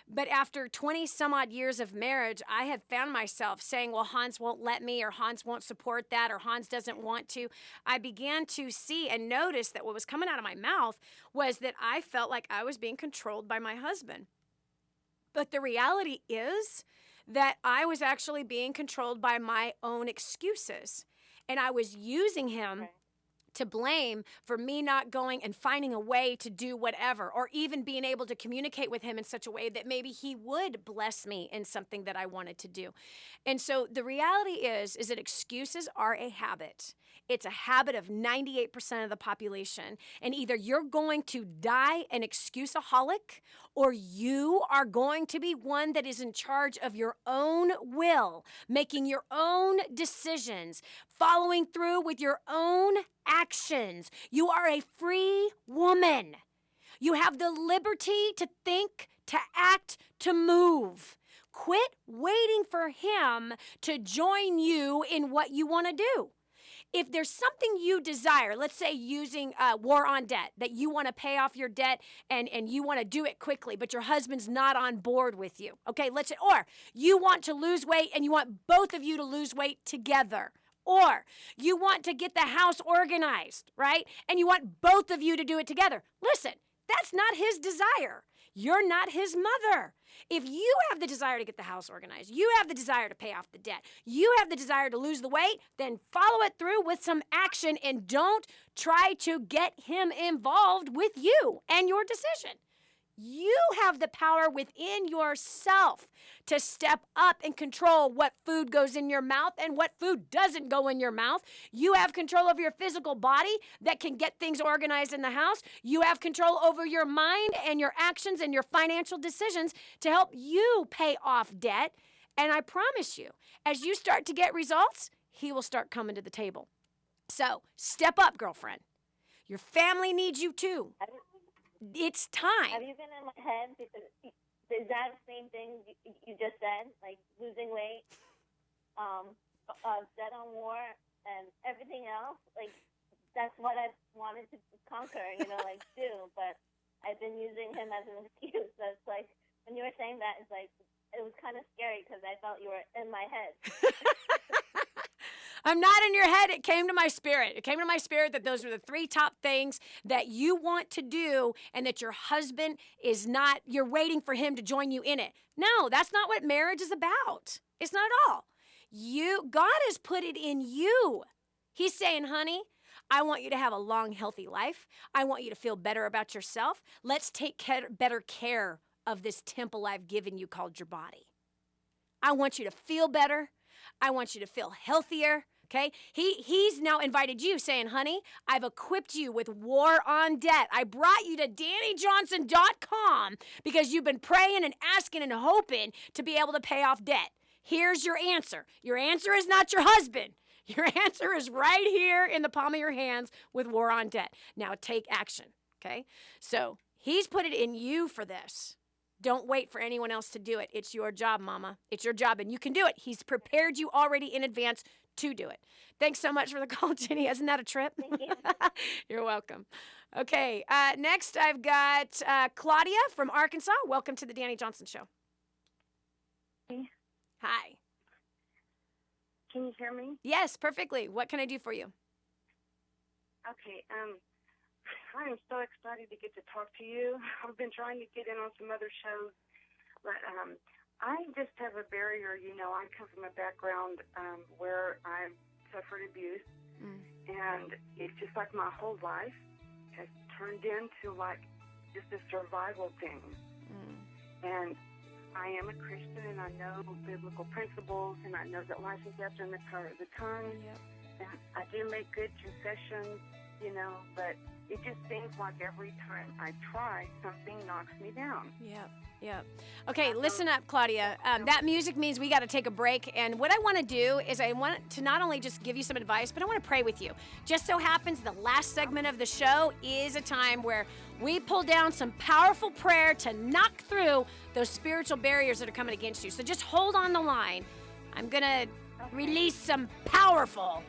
[SPEAKER 1] But after 20 some odd years of marriage, I have found myself saying, well, Hans won't let me, or Hans won't support that, or Hans doesn't want to. I began to see and notice that what was coming out of my mouth was that I felt like I was being controlled by my husband. But the reality is that I was actually being controlled by my own excuses. And I was using him to blame for me not going and finding a way to do whatever, or even being able to communicate with him in such a way that maybe he would bless me in something that I wanted to do. And so the reality is that excuses are a habit. It's a habit of 98% of the population. And either you're going to die an excuseaholic, or you are going to be one that is in charge of your own will, making your own decisions, following through with your own actions. You are a free woman. You have the liberty to think, to act, to move. Quit waiting for him to join you in what you want to do. If there's something you desire, let's say using war on debt, that you want to pay off your debt and you want to do it quickly, but your husband's not on board with you. Okay, let's say, or you want to lose weight and you want both of you to lose weight together. Or you want to get the house organized, right? And you want both of you to do it together. Listen, that's not his desire. You're not his mother. If you have the desire to get the house organized, you have the desire to pay off the debt, you have the desire to lose the weight, then follow it through with some action and don't try to get him involved with you and your decision. You have the power within yourself to step up and control what food goes in your mouth and what food doesn't go in your mouth. You have control over your physical body that can get things organized in the house. You have control over your mind and your actions and your financial decisions to help you pay off debt. And I promise you, as you start to get results, he will start coming to the table. So step up, girlfriend. Your family needs you too. It's time.
[SPEAKER 2] Have you been in my head? Because is that the same thing you just said? Like losing weight, set on war, and everything else? Like, that's what I wanted to conquer, like do. But I've been using him as an excuse. So it's like, when you were saying that, it's like, it was kind of scary because I felt you were in my head.
[SPEAKER 1] I'm not in your head. It came to my spirit. It came to my spirit that those are the 3 top things that you want to do and that your husband is not, you're waiting for him to join you in it. No, that's not what marriage is about. It's not at all. God has put it in you. He's saying, honey, I want you to have a long, healthy life. I want you to feel better about yourself. Let's take better care of this temple I've given you called your body. I want you to feel better. I want you to feel healthier. Okay? He's now invited you saying, honey, I've equipped you with war on debt. I brought you to DaniJohnson.com because you've been praying and asking and hoping to be able to pay off debt. Here's your answer. Your answer is not your husband. Your answer is right here in the palm of your hands with war on debt. Now take action. Okay? So he's put it in you for this. Don't wait for anyone else to do it. It's your job, Mama. It's your job, and you can do it. He's prepared you already in advance to do it. Thanks so much for the call, Jenny. Isn't that a trip?
[SPEAKER 2] Thank you.
[SPEAKER 1] You're welcome. Okay, next I've got Claudia from Arkansas. Welcome to the Dani Johnson Show. Hi.
[SPEAKER 11] Can you hear me?
[SPEAKER 1] Yes, perfectly. What can I do for you?
[SPEAKER 11] Okay. I'm so excited to get to talk to you. I've been trying to get in on some other shows, but I just have a barrier. You know, I come from a background where I suffered abuse, and it's just like my whole life has turned into like just a survival thing. And I am a Christian, and I know biblical principles, and I know that life is after the power of the tongue. And I do make good confessions, you know, but it just seems like every time I try, something knocks me down.
[SPEAKER 1] Yep. Okay, listen up, Claudia. That music means we got to take a break. And what I want to do is I want to not only just give you some advice, but I want to pray with you. Just so happens the last segment of the show is a time where we pull down some powerful prayer to knock through those spiritual barriers that are coming against you. So just hold on the line. I'm going to release some powerful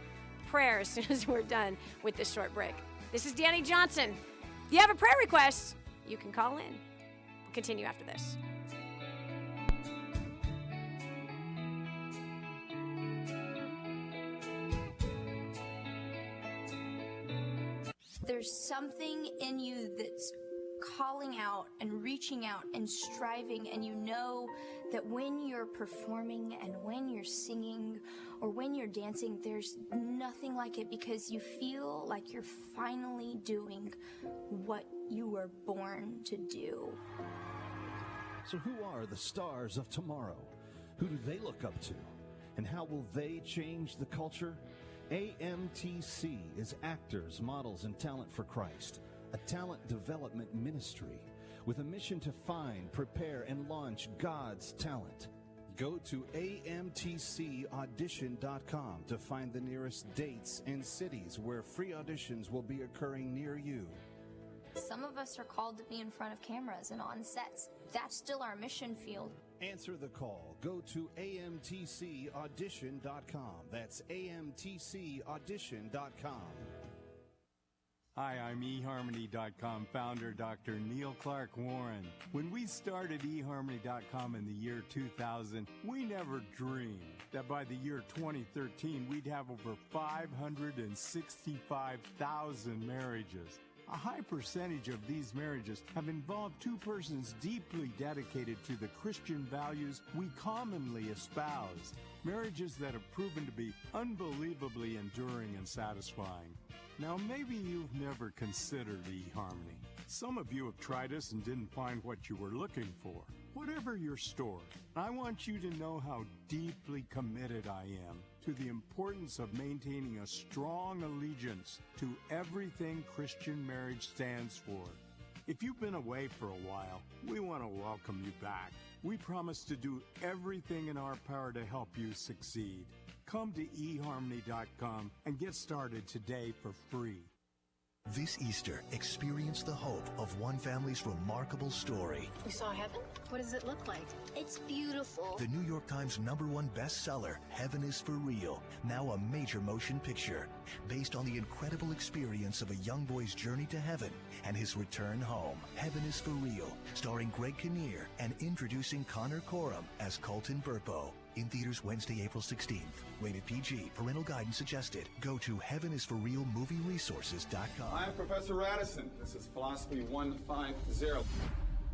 [SPEAKER 1] prayer as soon as we're done with this short break. This is Dani Johnson. If you have a prayer request, you can call in. We'll continue after this.
[SPEAKER 21] There's something in you that's calling out and reaching out and striving, and you know that when you're performing and when you're singing or when you're dancing, there's nothing like it because you feel like you're finally doing what you were born to do.
[SPEAKER 3] So who are the stars of tomorrow? Who do they look up to? And how will they change the culture? AMTC is Actors, Models, and Talent for Christ, a talent development ministry with a mission to find, prepare, and launch God's talent. Go to amtcaudition.com to find the nearest dates and cities where free auditions will be occurring near you.
[SPEAKER 21] Some of us are called to be in front of cameras and on sets. That's still our mission field.
[SPEAKER 3] Answer the call. Go to amtcaudition.com. That's amtcaudition.com.
[SPEAKER 4] Hi, I'm eHarmony.com founder Dr. Neil Clark Warren. When we started eHarmony.com in the year 2000, we never dreamed that by the year 2013 we'd have over 565,000 marriages. A high percentage of these marriages have involved two persons deeply dedicated to the Christian values we commonly espouse. Marriages that have proven to be unbelievably enduring and satisfying. Now, maybe you've never considered eHarmony. Some of you have tried us and didn't find what you were looking for. Whatever your story, I want you to know how deeply committed I am to the importance of maintaining a strong allegiance to everything Christian marriage stands for. If you've been away for a while, we want to welcome you back. We promise to do everything in our power to help you succeed. Come to eHarmony.com and get started today for free.
[SPEAKER 18] This Easter, experience the hope of one family's remarkable story.
[SPEAKER 23] You saw heaven? What does it look like? It's beautiful.
[SPEAKER 18] The New York Times #1 bestseller, Heaven is for Real, now a major motion picture, based on the incredible experience of a young boy's journey to heaven and his return home. Heaven is for Real, starring Greg Kinnear and introducing Connor Coram as Colton Burpo. In theaters Wednesday, April 16th. Rated PG. Parental guidance suggested. Go to heavenisforrealmovieresources.com.
[SPEAKER 19] I'm Professor Radisson. This is Philosophy 150.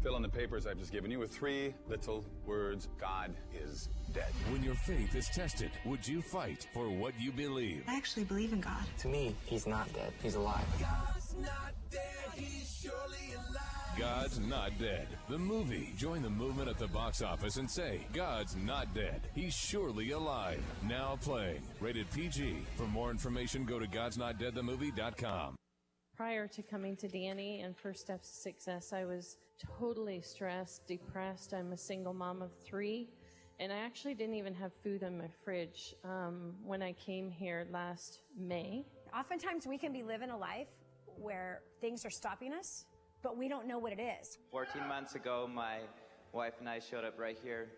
[SPEAKER 19] Fill in the papers I've just given you with 3 little words. God is dead.
[SPEAKER 20] When your faith is tested, would you fight for what you believe?
[SPEAKER 12] I actually believe in God.
[SPEAKER 13] To me, he's not dead. He's alive.
[SPEAKER 20] God's not dead. He's surely alive. God's Not Dead, the movie. Join the movement at the box office and say, God's not dead. He's surely alive. Now playing. Rated PG. For more information, go to godsnotdeadthemovie.com.
[SPEAKER 6] Prior to coming to Dani and First Steps to Success, I was totally stressed, depressed. I'm a single mom of 3, and I actually didn't even have food in my fridge when I came here last May.
[SPEAKER 7] Oftentimes we can be living a life where things are stopping us, but we don't know what it is.
[SPEAKER 8] 14 months ago, my wife and I showed up right here,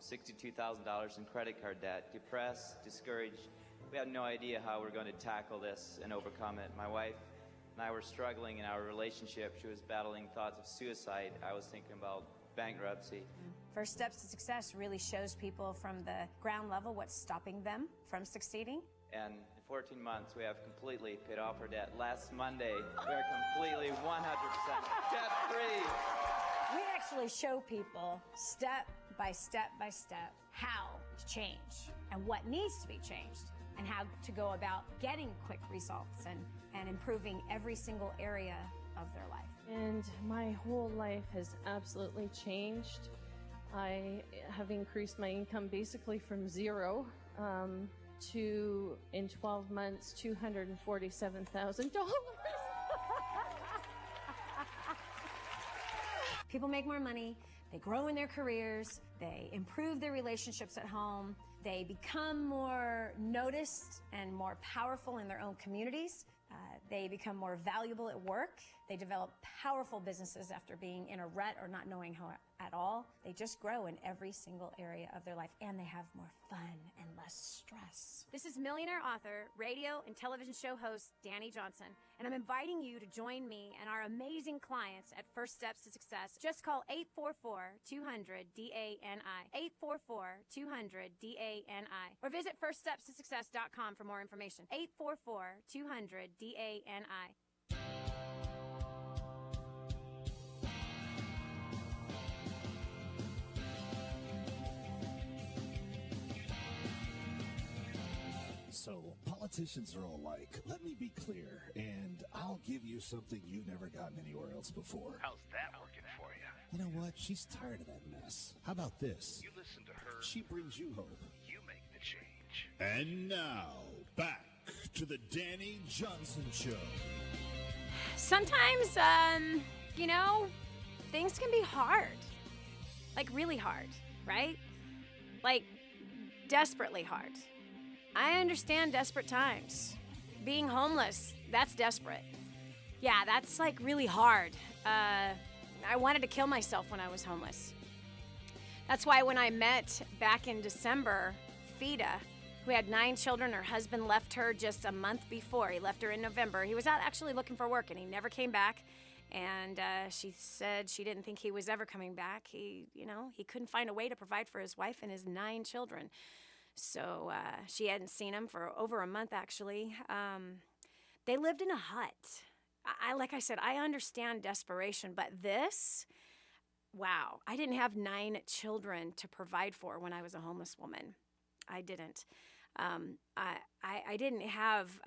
[SPEAKER 8] $62,000 in credit card debt, depressed, discouraged. We had no idea how we're going to tackle this and overcome it. My wife and I were struggling in our relationship. She was battling thoughts of suicide. I was thinking about bankruptcy.
[SPEAKER 7] First Steps to Success really shows people from the ground level what's stopping them from succeeding.
[SPEAKER 8] And in 14 months, we have completely paid off our debt. Last Monday, we are completely 100% debt-free.
[SPEAKER 7] We actually show people step by step by step how to change and what needs to be changed and how to go about getting quick results and improving every single area of their life.
[SPEAKER 6] And my whole life has absolutely changed. I have increased my income basically from 0 to, in 12 months, $247,000.
[SPEAKER 7] People make more money, they grow in their careers, they improve their relationships at home, they become more noticed and more powerful in their own communities. They become more valuable at work. They develop powerful businesses after being in a rut or not knowing how at all. They just grow in every single area of their life, and they have more fun and less stress.
[SPEAKER 1] This is millionaire author, radio, and television show host Dani Johnson, and I'm inviting you to join me and our amazing clients at First Steps to Success. Just call 844-200-DANI, 844-200-DANI, or visit firststepstosuccess.com for more information. 844-200-DANI.
[SPEAKER 3] So, politicians are all alike. Let me be clear, and I'll give you something you've never gotten anywhere else before.
[SPEAKER 9] How's that working for you?
[SPEAKER 3] You know what? She's tired of that mess. How about this?
[SPEAKER 9] You listen to her.
[SPEAKER 3] She brings you hope.
[SPEAKER 9] You make the change.
[SPEAKER 10] And now, back to the Dani Johnson Show.
[SPEAKER 1] Sometimes, things can be hard. Like, really hard, right? Like, desperately hard. I understand desperate times. Being homeless, that's desperate. Yeah, that's like really hard. I wanted to kill myself when I was homeless. That's why when I met back in December, Fida, who had 9 children, her husband left her just a month before. He left her in November. He was out actually looking for work, and he never came back. And she said she didn't think he was ever coming back. He couldn't find a way to provide for his wife and his 9 children. So she hadn't seen him for over a month, actually. They lived in a hut. Like I said, I understand desperation, but this, wow. I didn't have 9 children to provide for when I was a homeless woman. I didn't. I didn't have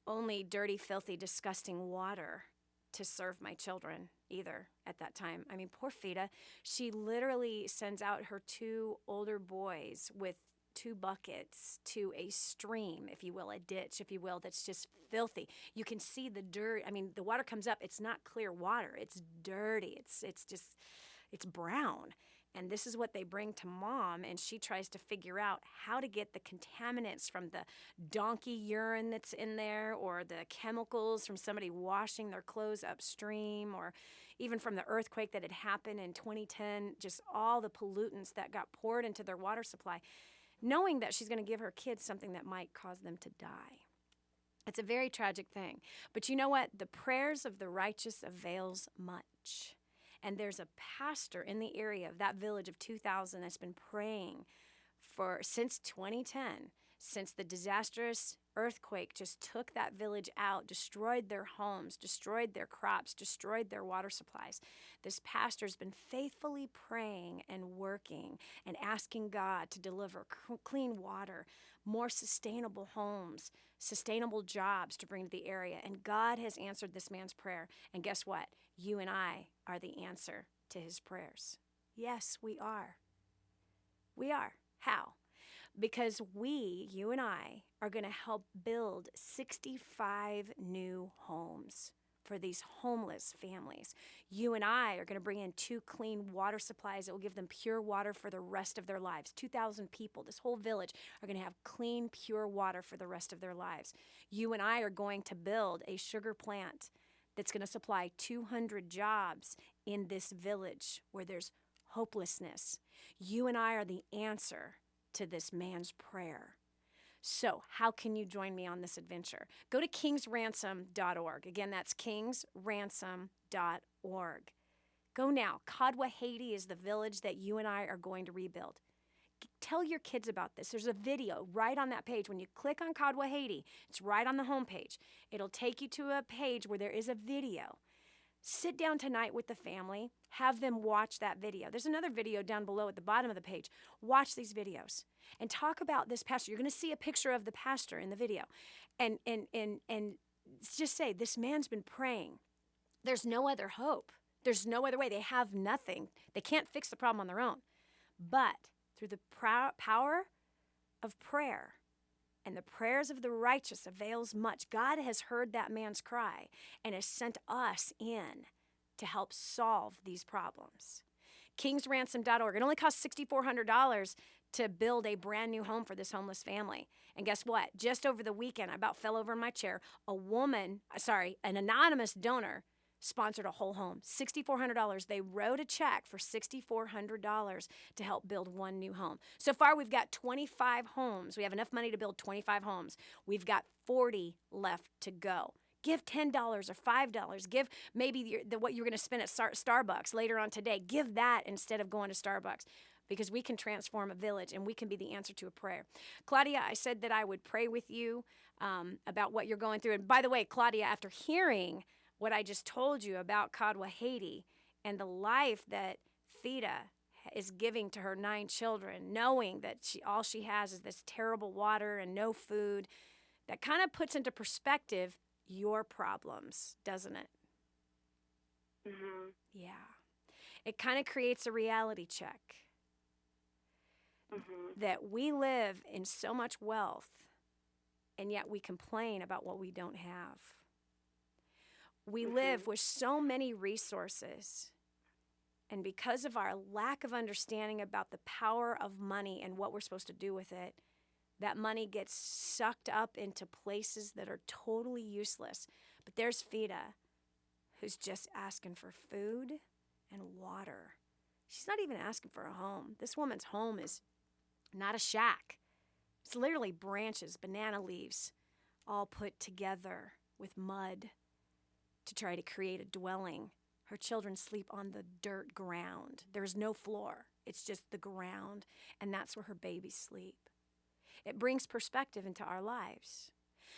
[SPEAKER 1] only dirty, filthy, disgusting water to serve my children either at that time. I mean, poor Fida, she literally sends out her 2 older boys with 2 buckets to a stream, if you will, a ditch, if you will, that's just filthy. You can see the dirt. I mean, the water comes up. It's not clear water. It's dirty. It's brown. And this is what they bring to mom, and she tries to figure out how to get the contaminants from the donkey urine that's in there, or the chemicals from somebody washing their clothes upstream, or even from the earthquake that had happened in 2010, just all the pollutants that got poured into their water supply, knowing that she's going to give her kids something that might cause them to die. It's a very tragic thing. But you know what? The prayers of the righteous avails much. And there's a pastor in the area of that village of 2,000 that's been praying since 2010, since the disastrous earthquake just took that village out, destroyed their homes, destroyed their crops, destroyed their water supplies. This pastor's been faithfully praying and working and asking God to deliver clean water, more sustainable homes, sustainable jobs to bring to the area. And God has answered this man's prayer. And guess what? You and I are the answer to his prayers. Yes, we are. We are. How? Because we, you and I, are going to help build 65 new homes for these homeless families. You and I are going to bring in 2 clean water supplies that will give them pure water for the rest of their lives. 2,000 people, this whole village, are going to have clean, pure water for the rest of their lives. You and I are going to build a sugar plant that's going to supply 200 jobs in this village where there's hopelessness. You and I are the answer to this man's prayer. So how can you join me on this adventure? Go to kingsransom.org. Again, that's kingsransom.org. Go now. Kadwa, Haiti is the village that you and I are going to rebuild. Tell your kids about this. There's a video right on that page. When you click on Kadwa, Haiti, it's right on the homepage. It'll take you to a page where there is a video. Sit down tonight with the family. Have them watch that video. There's another video down below at the bottom of the page. Watch these videos and talk about this pastor. You're going to see a picture of the pastor in the video. And just say, this man's been praying. There's no other hope. There's no other way. They have nothing. They can't fix the problem on their own. But through the power of prayer and the prayers of the righteous avails much. God has heard that man's cry and has sent us in to help solve these problems. kingsransom.org. It only costs $6,400 to build a brand new home for this homeless family. And guess what? Just over the weekend, I about fell over in my chair. An anonymous donor sponsored a whole home. $6,400. They wrote a check for $6,400 to help build one new home. So far, we've got 25 homes. We have enough money to build 25 homes. We've got 40 left to go. Give $10 or $5. Give maybe what you're going to spend at Starbucks later on today. Give that instead of going to Starbucks, because we can transform a village and we can be the answer to a prayer. Claudia, I said that I would pray with you about what you're going through. And by the way, Claudia, after hearing what I just told you about Kadwa, Haiti, and the life that Theda is giving to her 9 children, knowing that all she has is this terrible water and no food, that kind of puts into perspective your problems, doesn't it?
[SPEAKER 11] Mm-hmm.
[SPEAKER 1] Yeah. It kind of creates a reality check.
[SPEAKER 11] Mm-hmm.
[SPEAKER 1] That we live in so much wealth, and yet we complain about what we don't have. We live with so many resources, and because of our lack of understanding about the power of money and what we're supposed to do with it, that money gets sucked up into places that are totally useless. But there's Theda, who's just asking for food and water. She's not even asking for a home. This woman's home is not a shack. It's literally branches, banana leaves, all put together with mud to try to create a dwelling. Her children sleep on the dirt ground. There's no floor. It's just the ground, and that's where her babies sleep. It brings perspective into our lives.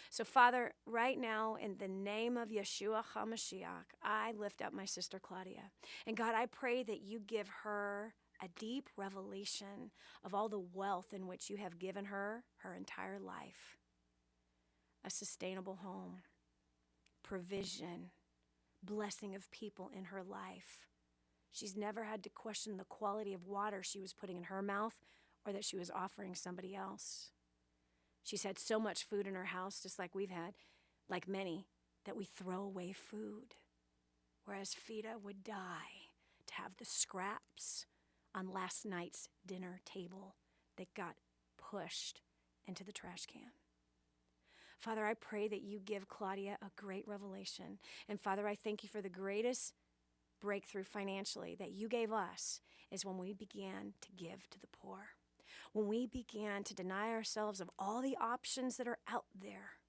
[SPEAKER 1] So, Father, right now, in the name of Yeshua HaMashiach, I lift up my sister Claudia. And God, I pray that you give her a deep revelation of all the wealth in which you have given her entire life. A sustainable home, provision, blessing of people in her life. She's never had to question the quality of water she was putting in her mouth or that she was offering somebody else. She's had so much food in her house, just like we've had, like many, that we throw away food. Whereas Theda would die to have the scraps on last night's dinner table that got pushed into the trash can. Father, I pray that you give Claudia a great revelation. And Father, I thank you for the greatest breakthrough financially that you gave us is when we began to give to the poor. When we began to deny ourselves of all the options that are out there,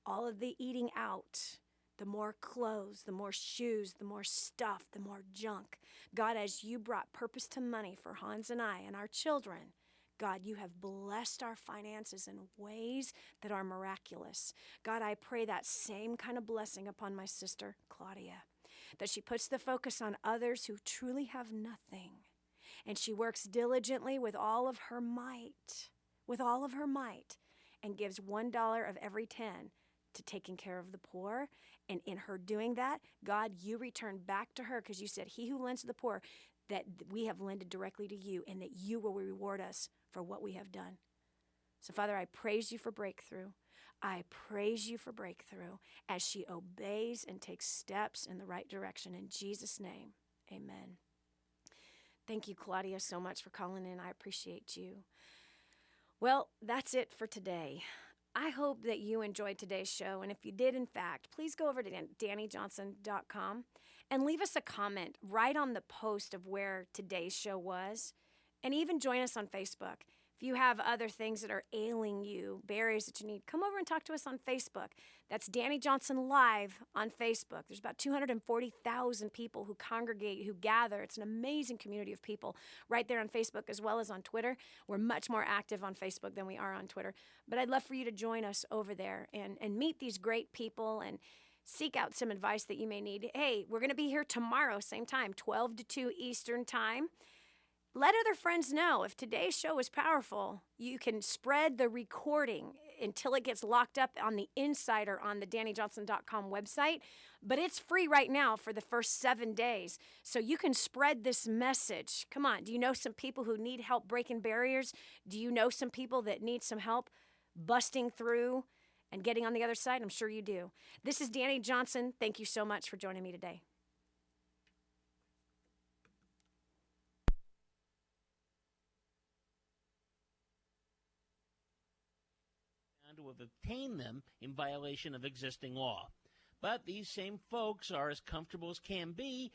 [SPEAKER 1] all of the eating out, the more clothes, the more shoes, the more stuff, the more junk. God, as you brought purpose to money for Hans and I and our children, God, you have blessed our finances in ways that are miraculous. God, I pray that same kind of blessing upon my sister, Claudia, that she puts the focus on others who truly have nothing. And she works diligently with all of her might, and gives $1 of every 10 to taking care of the poor. And in her doing that, God, you return back to her, because you said, he who lends to the poor, that we have lended directly to you, and that you will reward us for what we have done. So, Father, I praise you for breakthrough. I praise you for breakthrough as she obeys and takes steps in the right direction. In Jesus' name, amen. Thank you, Claudia, so much for calling in. I appreciate you. Well, that's it for today. I hope that you enjoyed today's show, and if you did, in fact, please go over to DaniJohnson.com and leave us a comment right on the post of where today's show was, and even join us on Facebook. If you have other things that are ailing you, barriers that you need, come over and talk to us on Facebook. That's Dani Johnson Live on Facebook. There's about 240,000 people who congregate, who gather. It's an amazing community of people right there on Facebook as well as on Twitter. We're much more active on Facebook than we are on Twitter. But I'd love for you to join us over there and meet these great people and seek out some advice that you may need. Hey, we're going to be here tomorrow, same time, 12 to 2 Eastern time. Let other friends know. If today's show was powerful, you can spread the recording until it gets locked up on the Insider on the DaniJohnson.com website. But it's free right now for the first 7 days. So you can spread this message. Come on. Do you know some people who need help breaking barriers? Do you know some people that need some help busting through and getting on the other side? I'm sure you do. This is Dani Johnson. Thank you so much for joining me today.
[SPEAKER 12] To have obtained them in violation of existing law. But these same folks are as comfortable as can be